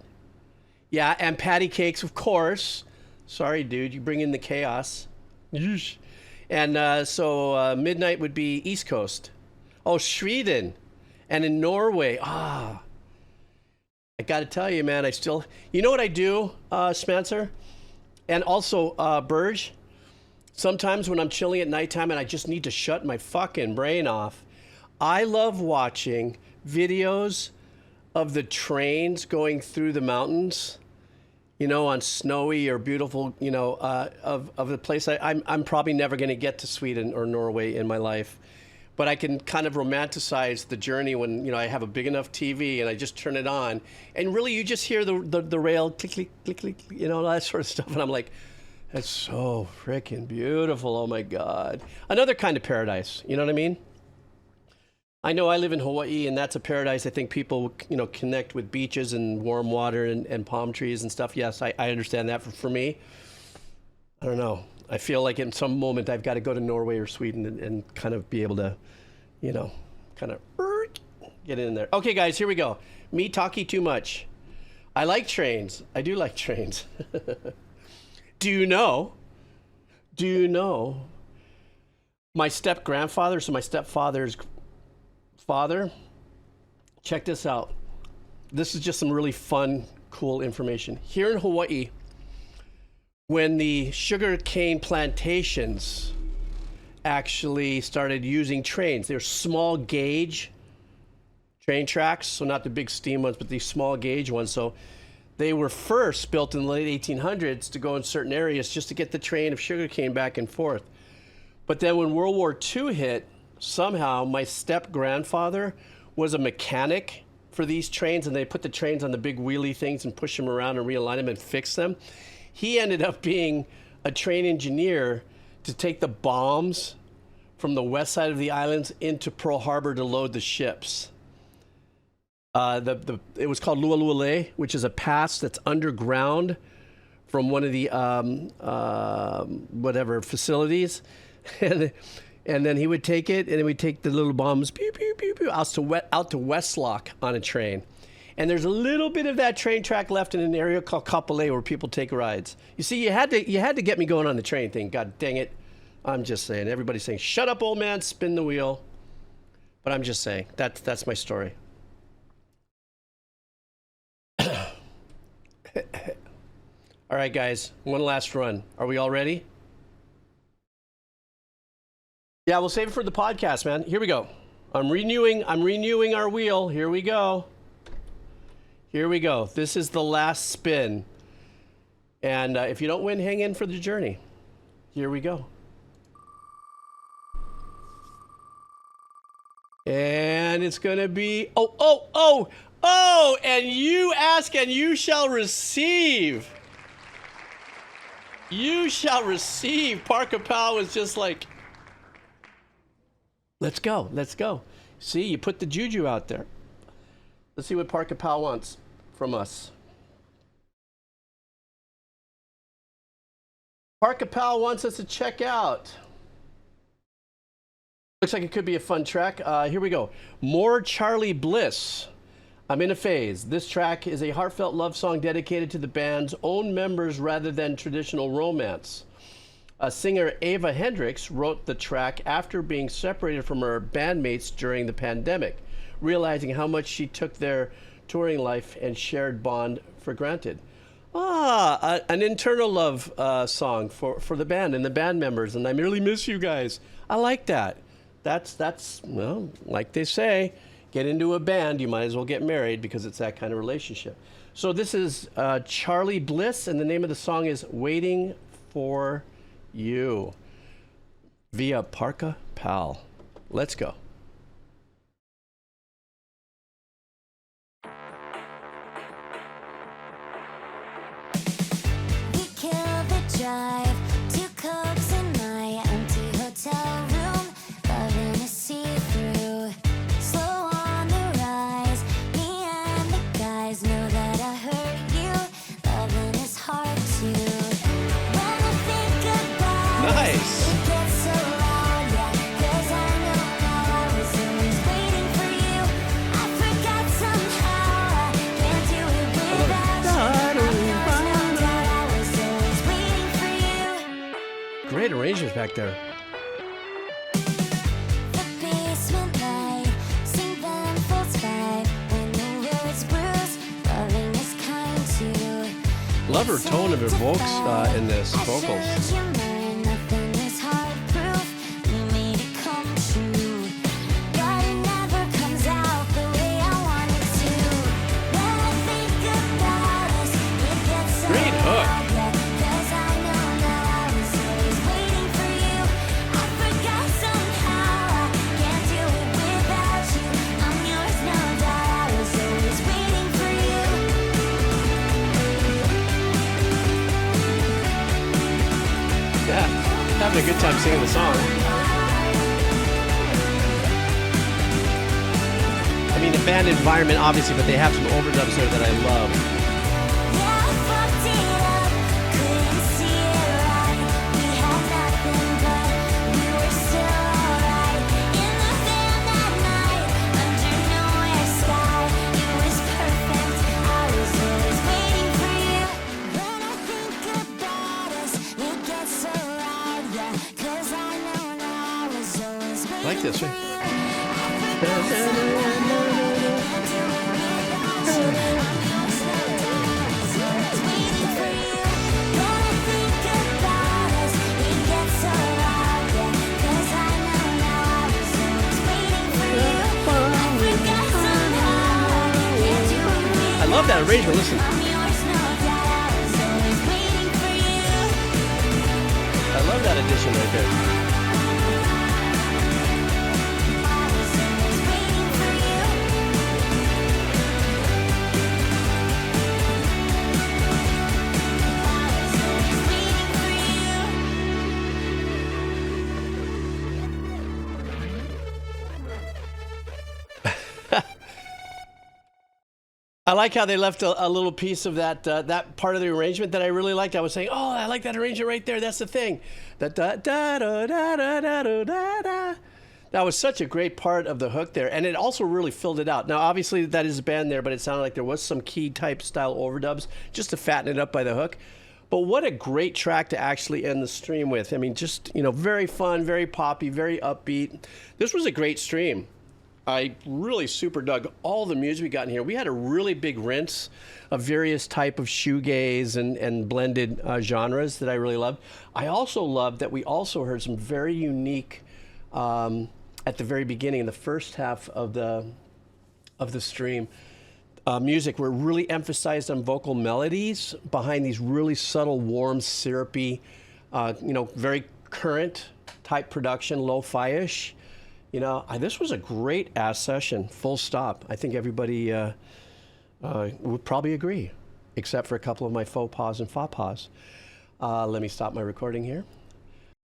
Yeah, and patty cakes, of course. Sorry, dude, you bring in the chaos. Yeesh. And so midnight would be East Coast. Oh, Sweden. And in Norway. I got to tell you, man, you know what I do, Spencer? And also, Burge? Sometimes when I'm chilling at nighttime and I just need to shut my fucking brain off, I love watching videos of the trains going through the mountains, you know, on snowy or beautiful, you know, of the place. I'm probably never going to get to Sweden or Norway in my life, but I can kind of romanticize the journey when, you know, I have a big enough TV and I just turn it on, and really you just hear the rail click, click, click, click, you know, all that sort of stuff, and I'm like, that's so freaking beautiful. Oh my God. Another kind of paradise. You know what I mean? I know I live in Hawaii, and that's a paradise. I think people, you know, connect with beaches and warm water and palm trees and stuff. Yes, I understand that. For me, I don't know. I feel like in some moment I've got to go to Norway or Sweden and kind of be able to, you know, kind of get in there. Okay, guys, here we go. Me talking too much. I like trains. I do like trains. Do you know my step-grandfather, so my stepfather's father, check this out. This is just some really fun, cool information. Here in Hawaii, when the sugar cane plantations actually started using trains, they're small gauge train tracks, so not the big steam ones, but these small gauge ones. So they were first built in the late 1800s to go in certain areas just to get the train of sugarcane back and forth. But then when World War II hit, somehow my step-grandfather was a mechanic for these trains, and they put the trains on the big wheelie things and push them around and realign them and fix them. He ended up being a train engineer to take the bombs from the west side of the islands into Pearl Harbor to load the ships. It was called Lualuale, which is a pass that's underground from one of the whatever facilities, and then he would take it, and then we'd take the little bombs pew, pew, pew, pew, out to Westlock on a train. And there's a little bit of that train track left in an area called Kapolei where people take rides. You see, you had to get me going on the train thing. God dang it. I'm just saying. Everybody's saying, shut up, old man, spin the wheel. But I'm just saying, that's my story. All right, guys, one last run. Are we all ready? Yeah, we'll save it for the podcast, man. Here we go. I'm renewing our wheel. Here we go. Here we go. This is the last spin. And if you don't win, hang in for the journey. Here we go. And it's going to be... Oh, and you ask and you shall receive. You shall receive. Parker Powell was just like, let's go. See, you put the juju out there. Let's see what Parker Powell wants from us. Parker Powell wants us to check out. Looks like it could be a fun track. Here we go. More Charly Bliss. I'm in a phase. This track is a heartfelt love song dedicated to the band's own members rather than traditional romance. Singer Ava Hendricks wrote the track after being separated from her bandmates during the pandemic, realizing how much she took their touring life and shared bond for granted. An internal love song for the band and the band members, and I really miss you guys. I like that. That's well, like they say, get into a band, you might as well get married because it's that kind of relationship. So this is Charly Bliss, and the name of the song is Waiting for You via Parker Powell. Let's go. Drive, 2 cokes in my empty hotel room, loving to see through. Slow on the rise, me and the guys know that I hurt you. Loving is hard to. When I think about Nice. it gets so loud, yeah. 'Cause I know now I was always waiting for you. I forgot somehow I can't do it without you. I'm yours, no doubt. I was always waiting for you. Great arrangements back there. The basement light, sing them false five. When the roads bruise, loving is kind to. Love her tone of her in this vocals. Nothing is hard proof. We made it come true. But it never comes out the way I want it to. When I think about us, it gets so Great hook. loud, yeah. 'Cause I know now I was always waiting for you. I forgot somehow I can't do it without you. I'm yours, no doubt. I was always waiting for you. Yeah, having a good time singing the song. I mean, a band environment, obviously, but they have some overdubs there that I love. Yeah, I fucked it up, couldn't see it right. We had nothing, but we were still alright. In the van that night, under nowhere sky, it was perfect. I was always waiting for you. When I think about us, it gets so loud, yeah. 'Cause I know now I was always waiting I like this, for right? you. I love that arrangement. Listen, I love that addition right there. I like how they left a little piece of that part of the arrangement that I really liked. I was saying, oh, I like that arrangement right there. That's the thing. That da da da da da da da da da. That was such a great part of the hook there, and it also really filled it out. Now, obviously, that is a band there, but it sounded like there was some key type style overdubs just to fatten it up by the hook. But what a great track to actually end the stream with. I mean, just, very fun, very poppy, very upbeat. This was a great stream. I really super dug all the music we got in here. We had a really big rinse of various type of shoegaze and blended genres that I really loved. I also loved that we also heard some very unique, at the very beginning, in the first half of the stream, music were really emphasized on vocal melodies behind these really subtle, warm, syrupy, very current type production, lo-fi-ish. This was a great ass session, full stop. I think everybody would probably agree, except for a couple of my faux pas and faux pas. Let me stop my recording here.